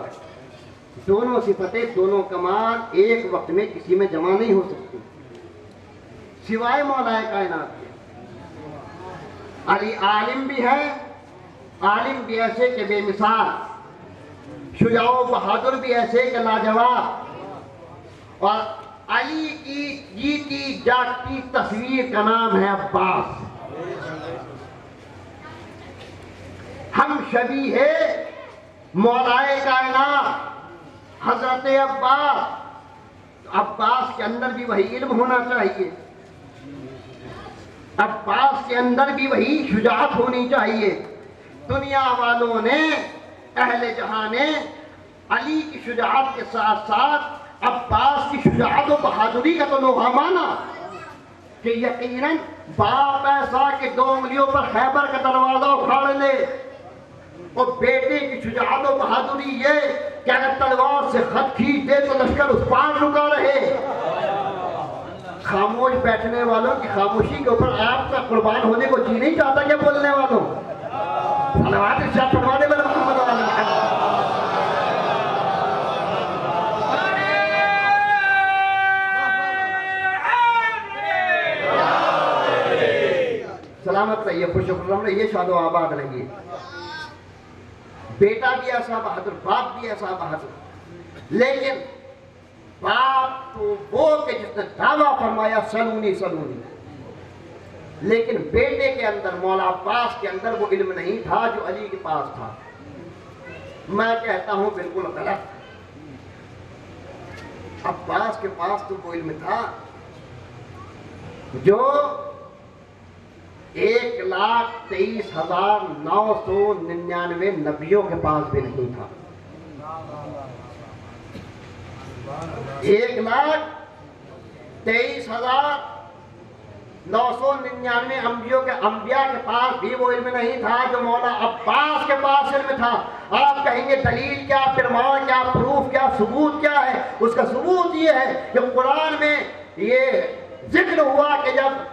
दोनों सिफतें, दोनों कमाल एक वक्त में किसी में जमा नहीं हो सकती सिवाय मौलाए कायनात के। अली आलिम भी है, आलिम भी ऐसे के बेमिसाल, शुजाओ बहादुर भी ऐसे के लाजवाब, और अली की जीती जागती तस्वीर का नाम है अब्बास। हम शबी है मौलाए कायनात हजरत अब्बास। अब्बास के अंदर भी वही इल्म होना चाहिए, अब्बास के अंदर भी वही शुजाअत होनी चाहिए। दुनिया वालों ने, अहले जहां ने अली की शुजाअत के साथ साथ अब्बास की शुजाअत और बहादुरी का तो लोहा माना कि यकीनन बाप ऐसा कि 2 उंगलियों पर खैबर का दरवाजा उखाड़ ले, और बेटे की शुजाअत और बहादुरी ये कि अगर तलवार से खत खींच दे तो लश्कर उस पार रुका रहे। खामोश बैठने वालों की खामोशी के ऊपर आपका कुर्बान होने को जी नहीं चाहता क्या बोलने वालों? सलावत इरशाद फरमाने वाले मोहम्मद व आले मोहम्मद। सलामत रहिए, खुशखुर्रम रहिए, शादो आबाद रहिए। बेटा भी ऐसा बहादुर, बाप भी ऐसा बहादुर। लेकिन बाप तो वो के जिसने दावा फरमाया सलूनी सलूनी, लेकिन बेटे के अंदर, मौला अब्बास के अंदर वो इल्म नहीं था जो अली के पास था। मैं कहता हूं बिल्कुल गलत। अब्बास के पास तो वो इल्म था जो 1,23,999 नबियों के पास भी नहीं था। 1,23,999 अंबिया के पास भी वो इल्म नहीं था जो मौला अब्बास के पास इल्म था। आप कहेंगे दलील क्या, प्रमाण क्या, प्रूफ क्या, सबूत क्या है? उसका सबूत ये है कि कुरान में ये जिक्र हुआ कि जब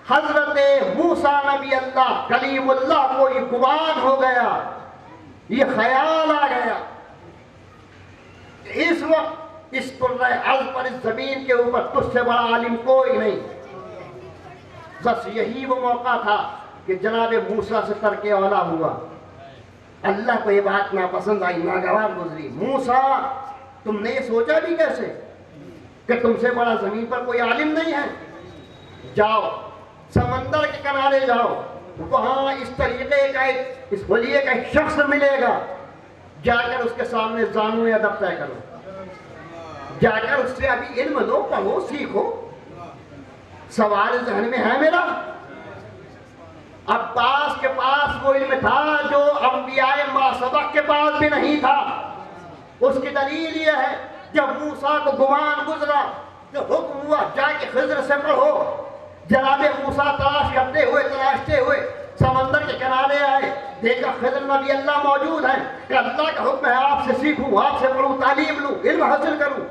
हजरत मूसा नबी अल्लाह कलीमुल्लाह को ये गुमान हो गया, ये ख्याल आ गया, इस वक्त इस अर्ज पर, इस जमीन के ऊपर तुझसे बड़ा आलिम कोई नहीं। बस यही वो मौका था कि जनाब मूसा से तरके औला हुआ। अल्लाह को ये बात नापसंद आई, नागवार गुजरी। मूसा तुमने ये सोचा भी कैसे कि तुमसे बड़ा जमीन पर कोई आलिम नहीं है? जाओ समंदर के किनारे जाओ, वहां इस तरीके का इस वलिये का एक शख्स मिलेगा, जाकर उसके सामने जानू अदब तय करो, जाकर उससे अभी इल्म लो, पढ़ो, सीखो। सवाल जहन में है मेरा। अब्बास के पास वो इल्म था जो अंबियाए मासबक के पास भी नहीं था। उसकी दलील यह है, जब मूसा को गुमान गुजरा तो हुक्म हुआ जाके खिज़्र से पढ़ो। जनाबे मूसा तलाशते हुए समंदर के किनारे आए, देखा खिज़्र नबी अल्लाह मौजूद है कि अल्लाह का हुक्म है आपसे सीखूं, आपसे पढ़ूं, तालीम लूं, इल्म हासिल करूं।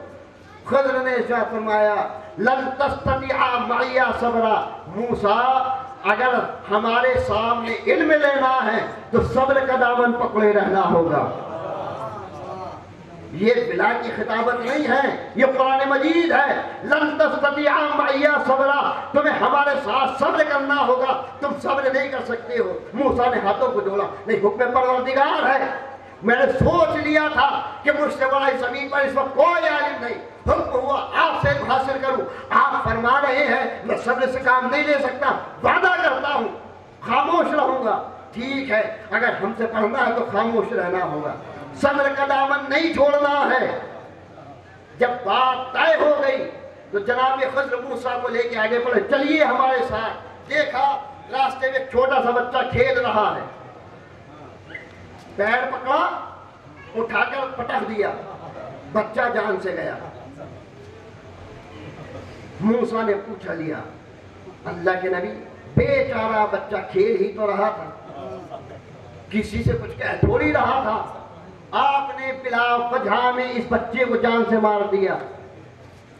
खिज़्र ने इरशाद फरमाया लन तस्ततिआ मइया सबरा, मूसा अगर हमारे सामने इल्म लेना है तो सब्र का दामन पकड़े रहना होगा। ये बिला की खिताबत नहीं है, ये कुरान मजीद है। लन तस्ततिआ मइया सबरा, तुम्हें हमारे साथ सब्र करना होगा, तुम सब्र नहीं कर सकते हो। मूसा ने हाथों को जोड़ा, नहीं हुक्म परवरदिगार है, मैंने सोच लिया था कि मुझसे बड़ा इस जमीन पर इस वक्त कोई आलिम नहीं। हुक्म हुआ आपसे हासिल करूं, आप फरमा रहे हैं मैं सब्र से काम नहीं ले सकता, वादा करता हूं खामोश रहूंगा। ठीक है, अगर हमसे पढ़ना है तो खामोश रहना होगा, सब्र का दामन नहीं छोड़ना है। जब बात तय हो गई तो जनाब खिज़्र मूसा को लेके आगे बढ़े, चलिए हमारे साथ। देखा रास्ते में छोटा सा बच्चा खेल रहा है, पैर पकड़ा, उठाकर पटक दिया, बच्चा जान से गया। मूसा ने पूछा लिया, अल्लाह के नबी बेचारा बच्चा खेल ही तो रहा था, किसी से कुछ कह थोड़ी रहा था, आपने बिला वजह में इस बच्चे को जान से मार दिया।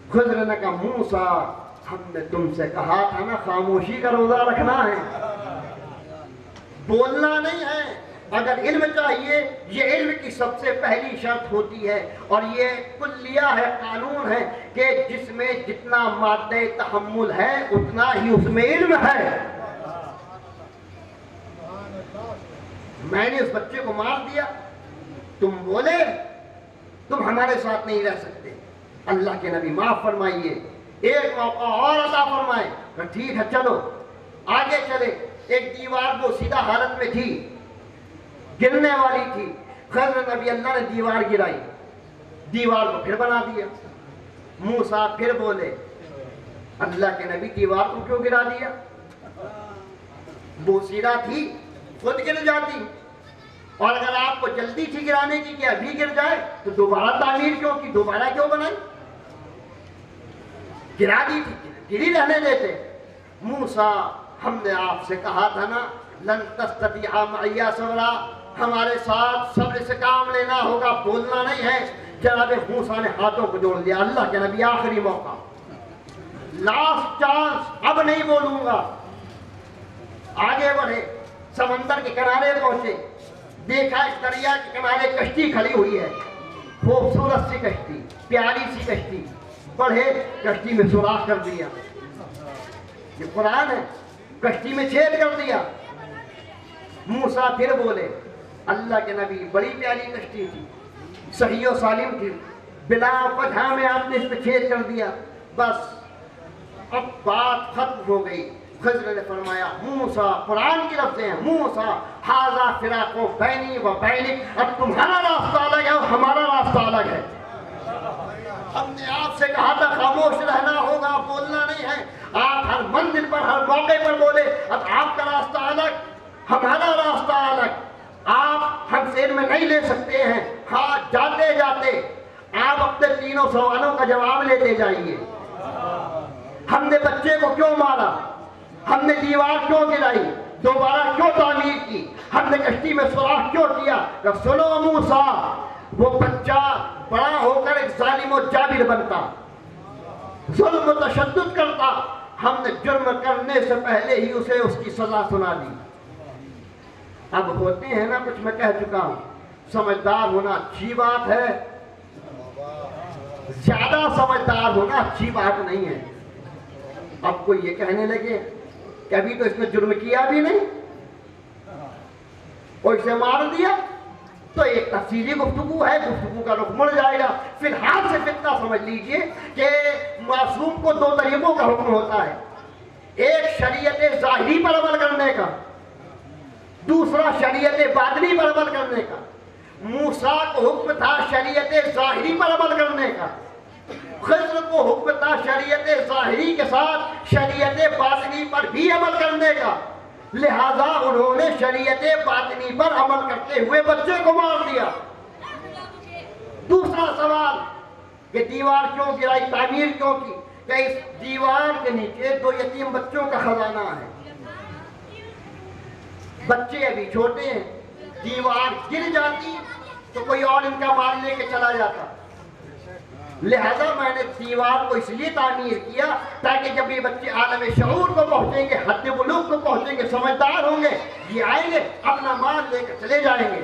खिज़्र ने कहा मूसा हमने तुमसे कहा था ना खामोशी का रोजा रखना है, बोलना नहीं है। अगर इल्म चाहिए, ये इल्म की सबसे पहली शर्त होती है और ये कुल्लिया है, कानून है कि जिसमें जितना मादे तहम्मुल है उतना ही उसमें इल्म है। मैंने उस बच्चे को मार दिया, तुम बोले तुम हमारे साथ नहीं रह सकते, अल्लाह के नबी माफ फरमाइए, एक मौका और अता फरमाए। ठीक है चलो आगे चले। एक दीवार वो सीधा हालत में थी, गिरने वाली थी। खिज़्र नबी अल्लाह ने दीवार गिराई, दीवार को फिर बना दिया। मूसा फिर बोले अल्लाह के नबी दीवार को क्यों गिरा दिया? वो सीधा थी, खुद गिर जाती, और अगर आपको जल्दी थी गिराने की कि अभी गिर जाए तो दोबारा तामीर क्यों की, दोबारा क्यों बनाई? गिरा दी थी, गिरी रहने देते। मूसा हमने आपसे कहा था ना लन तस्ततिआ मइया सबरा, हमारे साथ सब्र से काम लेना होगा, बोलना नहीं है। जनाब मूसा ने हाथों को जोड़ लिया, अल्लाह के नबी आखिरी मौका, लास्ट चांस, अब नहीं बोलूंगा। आगे बढ़े, समंदर के किनारे पहुंचे, देखा इस दरिया के किनारे कश्ती खड़ी हुई है, खूबसूरत सी कश्ती, प्यारी सी कश्ती। बढ़े, कश्ती में सुराख कर दिया, ये कुरान है, कश्ती में छेद कर दिया। मूसा फिर बोले अल्लाह के नबी बड़ी प्यारी कश्ती थी, सही और सालिम थी, बिला वजह में आपने इस पे छेद कर दिया, बस अब बात खत्म हो गई। खज़र ने फरमाया मूसा, कुरान की लफ्ज़ें हैं, मूसा हाज़ा फ़िराक़ु बैनी व बैनिक, अब तुम्हारा रास्ता अलग है और हमारा रास्ता अलग है। हमने आपसे कहा था खामोश रहना होगा, बोलना नहीं है। आप हर मंजिल पर हर मौके पर बोले, अब आपका रास्ता अलग, हमारा रास्ता अलग। आप हमसे इल्म नहीं ले सकते हैं। हाँ, जाते जाते आप अपने तीनों सवालों का जवाब लेते जाइए। हमने बच्चे को क्यों मारा, हमने दीवार क्यों गिराई, दोबारा क्यों तामीर की, हमने कश्ती में सुराख क्यों किया। तो सुनो मूसा, वो बच्चा बड़ा होकर एक जालिम और जाबिर बनता, जुल्म तशद्दुद करता, हमने जुर्म करने से पहले ही उसे उसकी सजा सुना दी। अब होते हैं ना कुछ, मैं कह चुका हूं, समझदार होना अच्छी बात है, ज्यादा समझदार होना अच्छी बात नहीं है। अब कोई ये कहने लगे कभी तो इसने जुर्म किया भी नहीं और इसे मार दिया, तो एक तफसीली गुफ्तगू है, गुफ्तगू का रुख मुड़ जाएगा। फिलहाल से इतना समझ लीजिए कि मासूम को दो तरीकों का हुक्म होता है, एक शरीयत ज़ाहिरी पर अमल करने का, दूसरा शरीयत बातिनी पर अमल करने का। मूसा को हुक्म था शरीयत ज़ाहिरी पर अमल करने का, खज़र को हुक्म था शरीयत ज़ाहिरी के साथ शरीयत बातिनी पर भी अमल करने का। लिहाजा उन्होंने शरीयत बातिनी पर अमल करते हुए बच्चे को मार दिया। दूसरा सवाल कि दीवार क्यों गिराई, तामीर क्यों की, क्या इस दीवार के नीचे दो यतीम बच्चों का खजाना है। बच्चे अभी छोटे हैं, दीवार गिर जाती तो कोई और इनका माल लेके चला जाता। लिहाजा मैंने दीवार को इसलिए तामीर किया ताकि जब ये बच्चे आलम शऊर को पहुंचेंगे, हद बुलूग को पहुंचेंगे, समझदार होंगे, ये आएंगे अपना माल लेकर चले जाएंगे।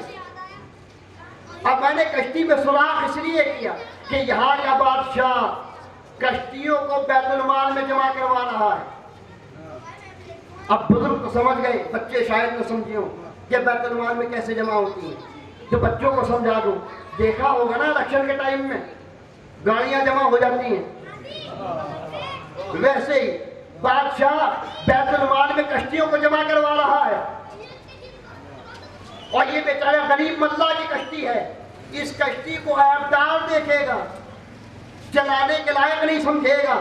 अब मैंने कश्ती में सुराख इसलिए किया कि यहाँ का बादशाह कश्तियों को बैतुल माल में जमा करवा रहा है। अब बुजुर्ग तो समझ गए, बच्चे शायद न समझे हो कि बैतुल माल में कैसे जमा होती है, तो बच्चों को समझा दो। देखा होगा ना इलेक्शन के टाइम में गाड़ियां जमा हो जाती हैं, वैसे ही बादशाह बैतुल माल में कश्तियों को जमा करवा रहा है। और ये बेचारा गरीब मल्ला की कश्ती है, इस कश्ती को ऐबदार देखेगा, चलाने के लायक नहीं समझेगा,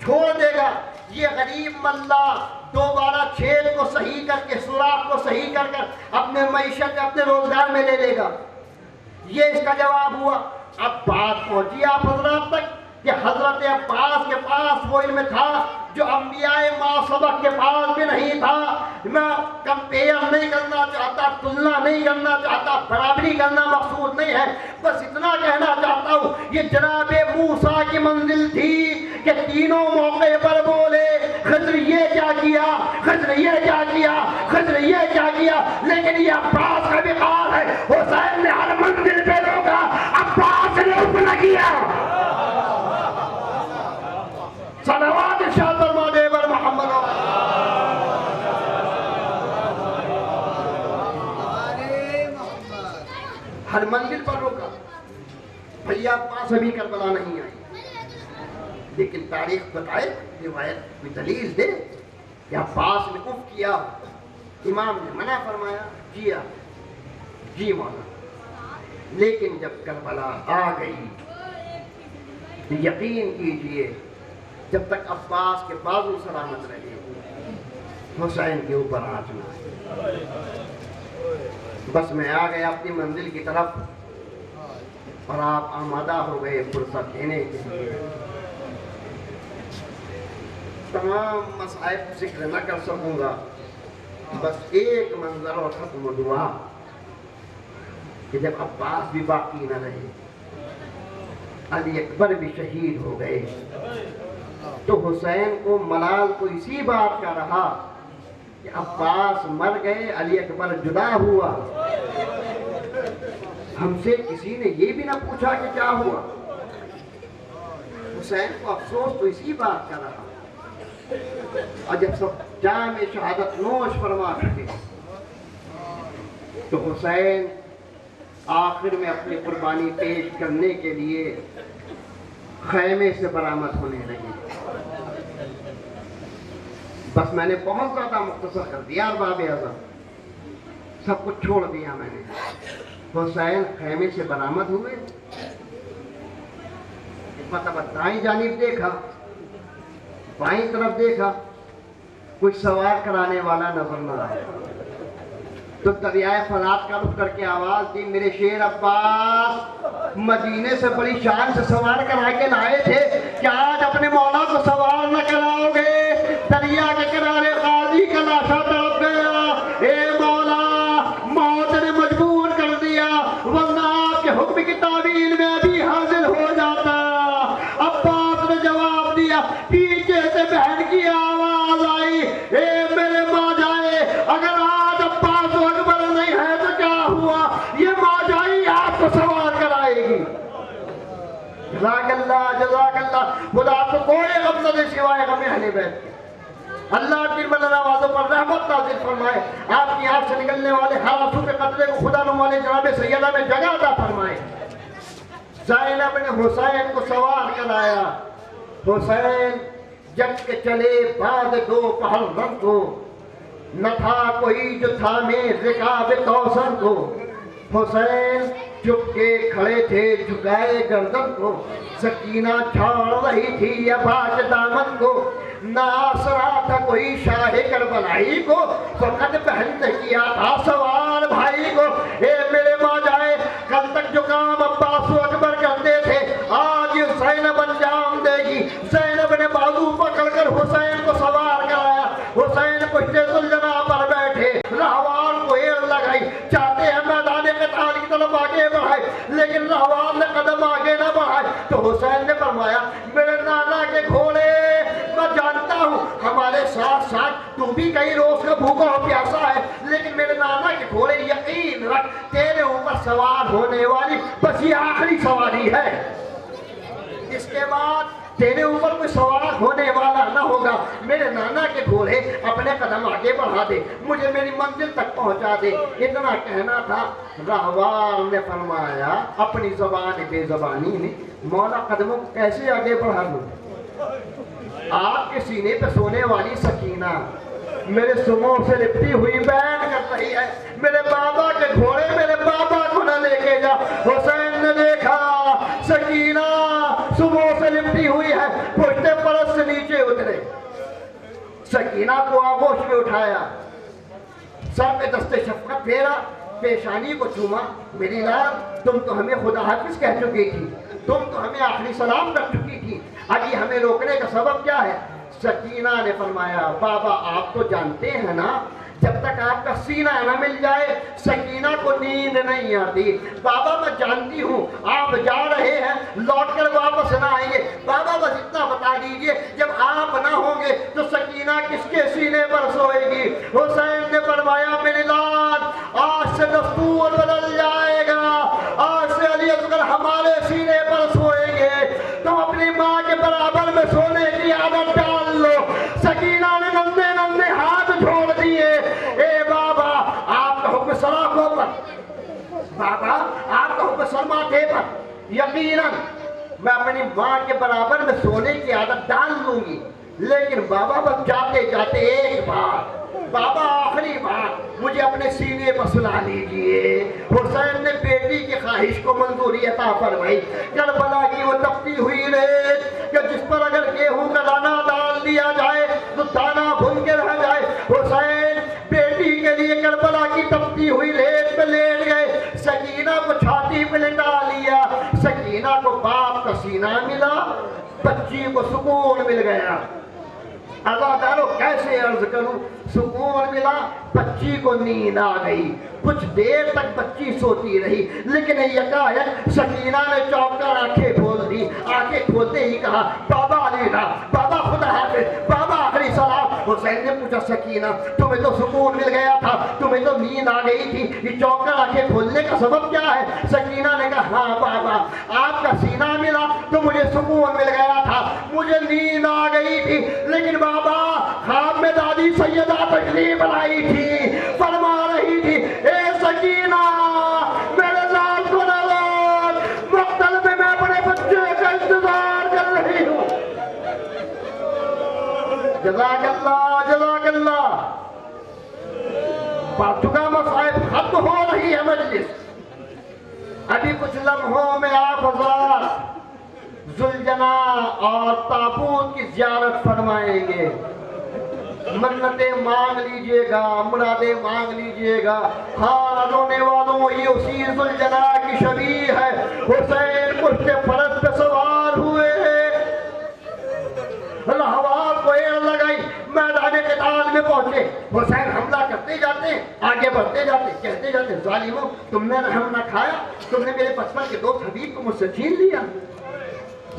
छोड़ देगा। ये गरीब मल्ला दोबारा छेद को सही करके, सुराख को सही कर अपने मईशत, अपने रोजगार में ले लेगा। ये इसका जवाब हुआ। अब बात पहुंची आप हजरत तक कि हजरत अब्बास के पास वो इल्म था जो अंबियाए मासबक के पास भी नहीं था। मैं कंपेयर नहीं करना चाहता, तुलना नहीं करना चाहता, बराबरी करना मकसूद नहीं है, बस इतना कहना चाहता हूँ ये जनाबे मूसा की मंजिल थी कि तीनों मौके पर बोले खज़र ये क्या किया, खज़र ये क्या किया, खज़र ये क्या किया। लेकिन ये अब्बास का भी काल है, हुसैन ने हर मंजिल पे रोका, अब्बास ने उपना किया। सलावत इरशाद फरमा दे बर मोहम्मद। हर मंजिल पर रोका। भैया अब्बास अभी करबला नहीं आई, लेकिन तारीख बताए, रिवायत में दलील दे कि अब्बास ने उफ किया, इमाम ने मना फरमाया, किया जी मौला। लेकिन जब करबला आ गई, यकीन कीजिए जब तक अब्बास के बाजू सलामत रहे हुसैन के ऊपर हाथ उठाए। बस मैं आ गया अपनी मंजिल की तरफ और आप आमादा हो गए फुर्सत देने के लिए। तमाम मसाइब जिक्र न कर सकूंगा, बस एक मंजर और खत्म दुआ कि जब अब्बास भी बाकी न रहे, अली अकबर भी शहीद हो गए, तो हुसैन को मलाल तो इसी बात का रहा कि अब्बास मर गए, अली अकबर जुदा हुआ। हमसे किसी ने ये भी ना पूछा कि क्या हुआ। हुसैन को अफसोस तो इसी बात का रहा। और जब सब जाम शहादत नोश फरमा चुके तो हुसैन आखिर में अपनी कुर्बानी पेश करने के लिए खैमे से बरामद होने लगे। बस मैंने बहुत ज्यादा मुख्तसर कर दिया अरबाब आज़म, सब कुछ छोड़ दिया मैंने। हुसैन खेमे से बरामद हुए, मतलब दाई जानिब देखा, बाई तरफ देखा, कोई सवार कराने वाला नजर न आया। तो दरियाए फरात का रुख करके आवाज दी, मेरे शेर अब्बास मदीने से बड़ी शान से सवार करा के लाए थे, क्या आज अपने मौला को सवार न कराओगे? दरिया के किनारे गाजी का लाशा तड़प गया, ए मौला मौत ने मजबूर कर दिया, वरना आपके हुक्म की तावील में अभी हाजिर हो जाता। अब्बास ने जवाब दिया, पीछे से बहन की आवाज आई, ए मेरे माँ जाए, अगर आज अब्बास अकबर नहीं है तो क्या हुआ, ये माँ जाई आपको सवार कराएगी। जज़ाकल्लाह जज़ाकल्लाह, खुदा तो कोई गम न दे सिवाय गम अहले बैत। अल्लाह की नवाजों पर रहमत नाज़िल फरमाए, आपकी आंख से निकलने वाले हर आंसू के कतरे को खुदा नुमाने जनाब सैयदा में जगह अता फरमाए। ज़ैनब ने हुसैन को सवार कराया। हुसैन जग के चले बाद दोपहर रंग को, न था कोई जो था में रिकाब कौसर को। हुसैन चुपके खड़े थे झुकाए गर्दन को, सकीना छाड़ रही थी अबाज दामन को। ना आसरा था कोई शाहे करबलाई को, फकत बहन ने किया था सवार भाई को। ए मेरे माँ जाए, कल तक जो काम अब्बास अकबर करते थे आज ज़ैनब अंजाम देगी। ज़ैनब ने बाजू पकड़कर हुसैन को सवार कराया। हुसैन पुश्ते सुलझना पर बैठे, रहवार को एड़ लगाई, चाहते हैं मैदान क़िताल की तरफ आगे बढ़ाए, लेकिन रहवार ने कदम आगे न बढ़ाए। तो हुसैन ने फरमाया, मेरे नाना के घोड़े मैं जानता हूँ हमारे साथ साथ तू भी कई रोज का भूखा और प्यासा है, लेकिन मेरे नाना के घोड़े यकीन रख तेरे ऊपर सवार होने वाली बस ये आखिरी सवारी है, इसके बाद तेरे ऊपर कोई सवार होने वाला ना होगा। मेरे नाना के घोड़े अपने कदम आगे बढ़ा दे, मुझे मेरी मंजिल तक पहुंचा दे, इतना कहना था। रहवार ने फरमाया अपनी जबान बेजबानी में, मौला कदमों को कैसे आगे बढ़ा लूं? आपके सीने पे सोने वाली सकीना मेरे सुमों से लिपटी हुई बैन कर रही है, मेरे बाबा के घोड़े मेरे बाबा को न लेके जा। हुसैन ने देखा सकीना सुमों से लिपटी हुई है, पुश्ते परस से नीचे उतरे, सकीना को आगोश में उठाया, सर पे दस्ते शफकत फेरा, पेशानी को चूमा। मेरी लाल तुम तो हमें खुदा हाफिज कह चुकी थी, तुम तो हमें आखिरी सलाम कर चुकी थी, अभी हमें रोकने का सबब क्या है? सकीना ने फरमाया, बाबा आप तो जानते हैं ना, जब तक आपका सीना न मिल जाए सकीना को नींद नहीं आती। बाबा मैं जानती हूँ आप जा रहे हैं, लौट कर वापस ना आएंगे, बाबा बस इतना बता दीजिए जब आप ना होंगे तो सकीना किसके सीने पर सोएगी? हुसैन ने फरमाया, मेरी लाल आज से दस्तूर बदल जाएगा, आज से अली असगर हमारे सीने पर सोएंगे, तुम अपनी माँ के बराबर में सोने की आदत डाल लो। सकीना ने नन्हे नन्हे हाथ छोड़ दिए, ए बाबा आपका हुक्म सलाखों पर, बाबा आपका हुक्म सर माथे पर, यकीनन मैं अपनी माँ के बराबर में सोने की आदत डाल लूंगी, लेकिन बाबा बस जाते जाते एक बार, बाबा आखिरी बार मुझे अपने सीने पर सुला लीजिए। हुसैन ने बेटी की ख्वाहिश को मंजूरी अता फरमाई। करबला की वो तपती हुई रेत कि जिस पर अगर गेहूं का दाना डाल दिया जाए तो दाना भुन के रह जाए, हुसैन बेटी के लिए करबला की तपती हुई रेत पे लेट गए, सकीना को छाती पे लिटा लिया। सकीना को बाप का सीना मिला, बच्ची को सुकून मिल गया। अज़ादारो कैसे अर्ज करूं, सुकून मिला, बच्ची को नींद आ गई, कुछ देर तक बच्ची सोती रही, लेकिन यकायक सकीना ने चौंककर आंखें खोल दी। आंखें खोलते ही कहा, बाबा अलीना, बाबा खुदा हाफिज, बाबा आखिरी सलाम। हुसैन ने पूछा, सकीना तुम्हें तो सुकून मिल गया था, तुम्हें तो नींद आ गई थी, ये चौंककर आंखें खोलने का सबब क्या है? सकीना ने कहा, हाँ बाबा आपका सीना मिला तो मुझे सुकून मिल गया था, मुझे नींद आ गई थी, लेकिन बाबा ख्वाब में दादी सैयदा तशरीफ लाई थी, फरमा रही थी, ए सकीना मेरे लाल को ना लाल, मक्तल में मैं अपने बच्चे का इंतजार कर रही हूँ। जज़ाकल्लाह जज़ाकल्लाह। पढ़ चुका मसाइब, खत्म हो रही है मजलिस। अभी कुछ लम्हों में आप हज़रात जुलजना और ताबूत की ज़ियारत फरमाएंगे। मन्नतें मांग लीजिएगा, मुरादें मांग लीजिएगा। हाँ, रोने वालों, ये उसी जुलजना की शबीह है। हुसैन पुश्ते फरस पे सवार हुए, हवा को एड़ लगाई, मैदान क़िताल में पहुंचे। हुसैन हमला करते जाते, आगे बढ़ते जाते, कहते जाते, जालिमों, तुमने रहम न खाया, तुमने मेरे बचपन के दोस्त हबीब को मुझसे छीन लिया।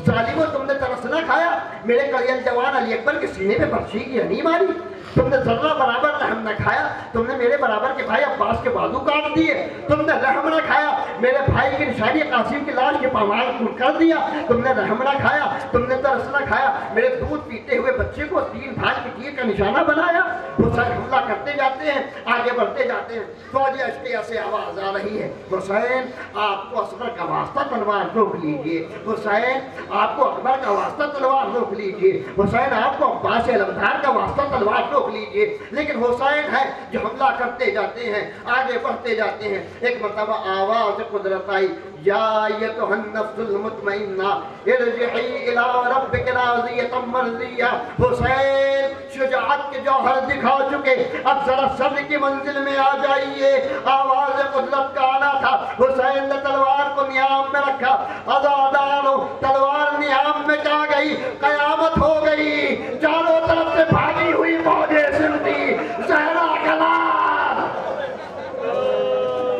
जालिमों, तुमने तरस न खाया, मेरे कलियल जवान अली अकबर के सीने पे बर्छी की हनी मारी। तुमने जर्रा बराबर रहम न खाया, तुमने मेरे बराबर के भाई अब्बास के बाजू काट दिए। तुमने रहम न खाया, मेरे भाई की निशानी कासिम की लाश के पामाल कूट कर दिया। तुमने रहम न खाया, तुमने तरस न खाया, मेरे दूध पीते हुए बच्चे को 3 भाग की तीर का निशाना बनाया। हुसैन हमला करते जाते हैं, आगे बढ़ते जाते हैं। फौजी अश्किया से आवाज आ रही है, हुसैन आपको असगर का वास्ता तलवार रोक लीजिए, हुसैन आपको अकबर का वास्ता तलवार रोक लीजिए, हुसैन आपको अब्बास अलमदार का वास्ता तलवार रोक लीजिए। लेकिन हुसैन है जो हमला करते जाते हैं, आगे बढ़ते जाते हैं। एक मरतबा आवाज कुदरत आई, या अय्युहन नफ्सुल मुतमइन्ना इरजिई इला रब्बिक राज़ियतम मर्ज़िया। हुसैन शुजाअत के जौहर दिखा चुके, अब जरा सब्र की मंजिल में आ जाइए। आवाज कुदरत का आना था। हुसैन ने तलवार को नियाम में रखा, आजादानो तलवार नियाम में जा गई, कयामत हो गई। चारों तरफ से भागी हुई मौजें सुनती, सहरा कला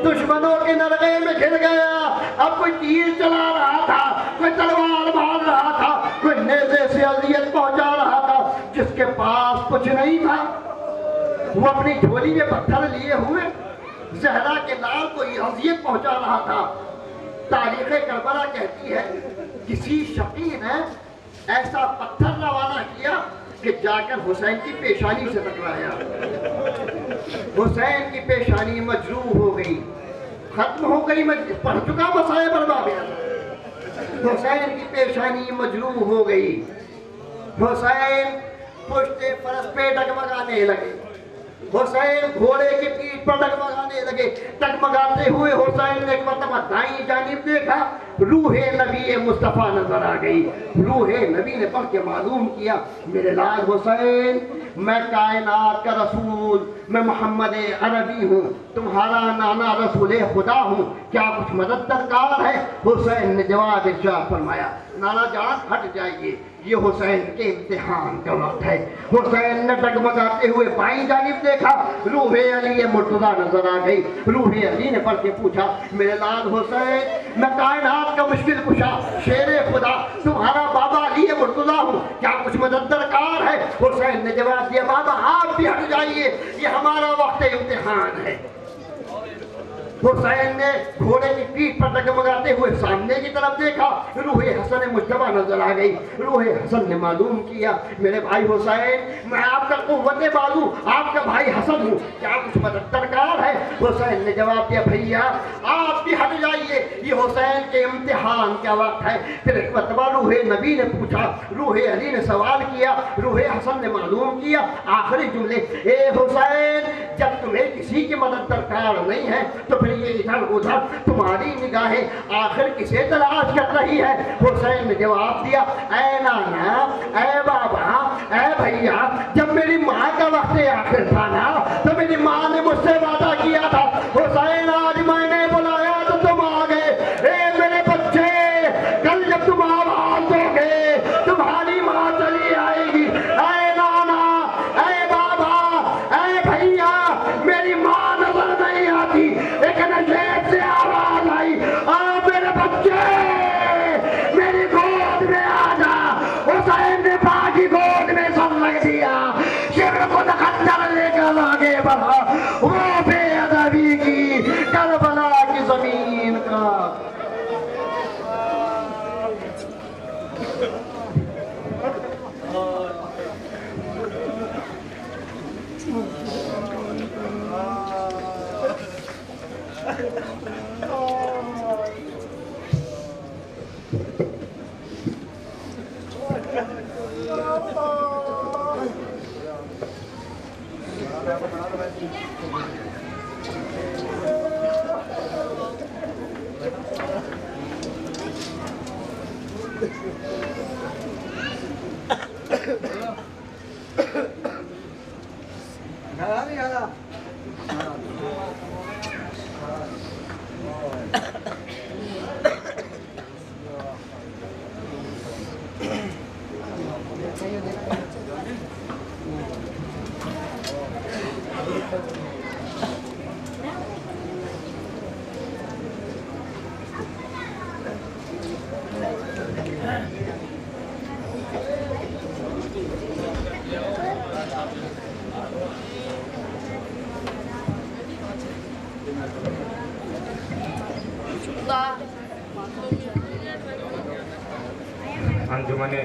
दुश्मनों के नरगे में घिर गया। अब कोई तीर चला रहा था, कोई तलवार मार रहा था, कोई नेज़े से अज़ियत पहुंचा रहा था। जिसके पास कुछ नहीं था, वो अपनी झोली में पत्थर लिए हुए ज़हरा के लाल को अज़ियत पहुंचा रहा था। तारीख़ करबला कहती है, किसी शकी ने ऐसा पत्थर रवाना किया कि जाकर हुसैन की पेशानी से टकराया। हुसैन की पेशानी मजरूह हो गई, खत्म हो गई। पढ़ चुका मसाए बर्बाद। हुसैन की पेशानी मजरूह हो गई। हुसैन पुश्ते फरस पे डगमगाने लगे, हुसैन घोड़े की पीठ पर डगमगाने लगे। डगमगाते हुए हुसैन ने एक मरतबा दाईं जानिब देखा, रूहे नबी मुस्तफ़ा नजर आ गई। रूहे नबी ने पढ़ के मालूम किया, मेरे लाल हुसैन, मैं कायनात का रसूल, मैं मोहम्मद अरबी हूँ, तुम्हारा नाना रसूल खुदा हूँ, क्या कुछ मदद दरकार है? हुसैन ने जवाब इरशाद फरमाया, नाना जान हट जाइए, ये हुसैन के इम्तिहान का वक्त है। हुसैन ने डगमगाते हुए बाईं जानिब देखा, रूहे अली मुर्तज़ा नजर आ गई। रूहे अली ने पढ़ के पूछा, मेरे लाल हुसैन, मैं कायनात का मुश्किल कुशा, शेरे खुदा, तुम्हारा बाबा अली मुर्तज़ा हूँ, क्या कुछ मदद दरकार है? हुसैन ने जवाब दिया, बाबा आप भी हट जाइए, ये हमारा वक्त इम्तिहान है। हुसैन ने घोड़े की पीठ पर डगमगाते हुए सामने की तरफ देखा, रूहे हसन मुज्तबा नजर आ गई। रूहे हसन ने मालूम किया, मेरे भाई हुसैन, मैं आपका कुव्वत बाजू, आपका भाई हसन हूँ, क्या कुछ मदद दरकार है? हुसैन ने जवाब दिया, भैया आप भी हट जाइए, ये हुसैन के इम्तिहान का वक्त है। फिर एक मरतबा रूहे नबी ने पूछा, रूहे अली ने सवाल किया, रूहे हसन ने मालूम किया, आखिरी जुमले, ए हुसैन, जब तुम्हें किसी की मदद दरकार नहीं है तो फिर ये इधर उधर तुम्हारी निगाहें आखिर किसे तलाश कर रही है? हुसैन ने जवाब दिया, ऐ नाना, ऐ बाबा, ऐ भैया, जब मेरी माँ का वक्त आखिर था ना, तो मेरी माँ ने मुझसे वादा किया था, हुसैन आज मैंने बुलाया तो तुम आ गए। ए मेरे बच्चे, कल जब तुम आवाज दोगे तुम्हारी माँ चली आएगी। ऐ नाना, ऐ बाबा, ऐ भैया, मेरी माँ नजर नहीं आती, लेकिन जेब से आवाज आई, आ मेरे बच्चे, मेरी गोद में आ जा। हुसैन ने बाकी गोद में सब लग दिया, शिर को खंजर लेकर आगे बढ़ा। वो बेअदबी की अंजुमने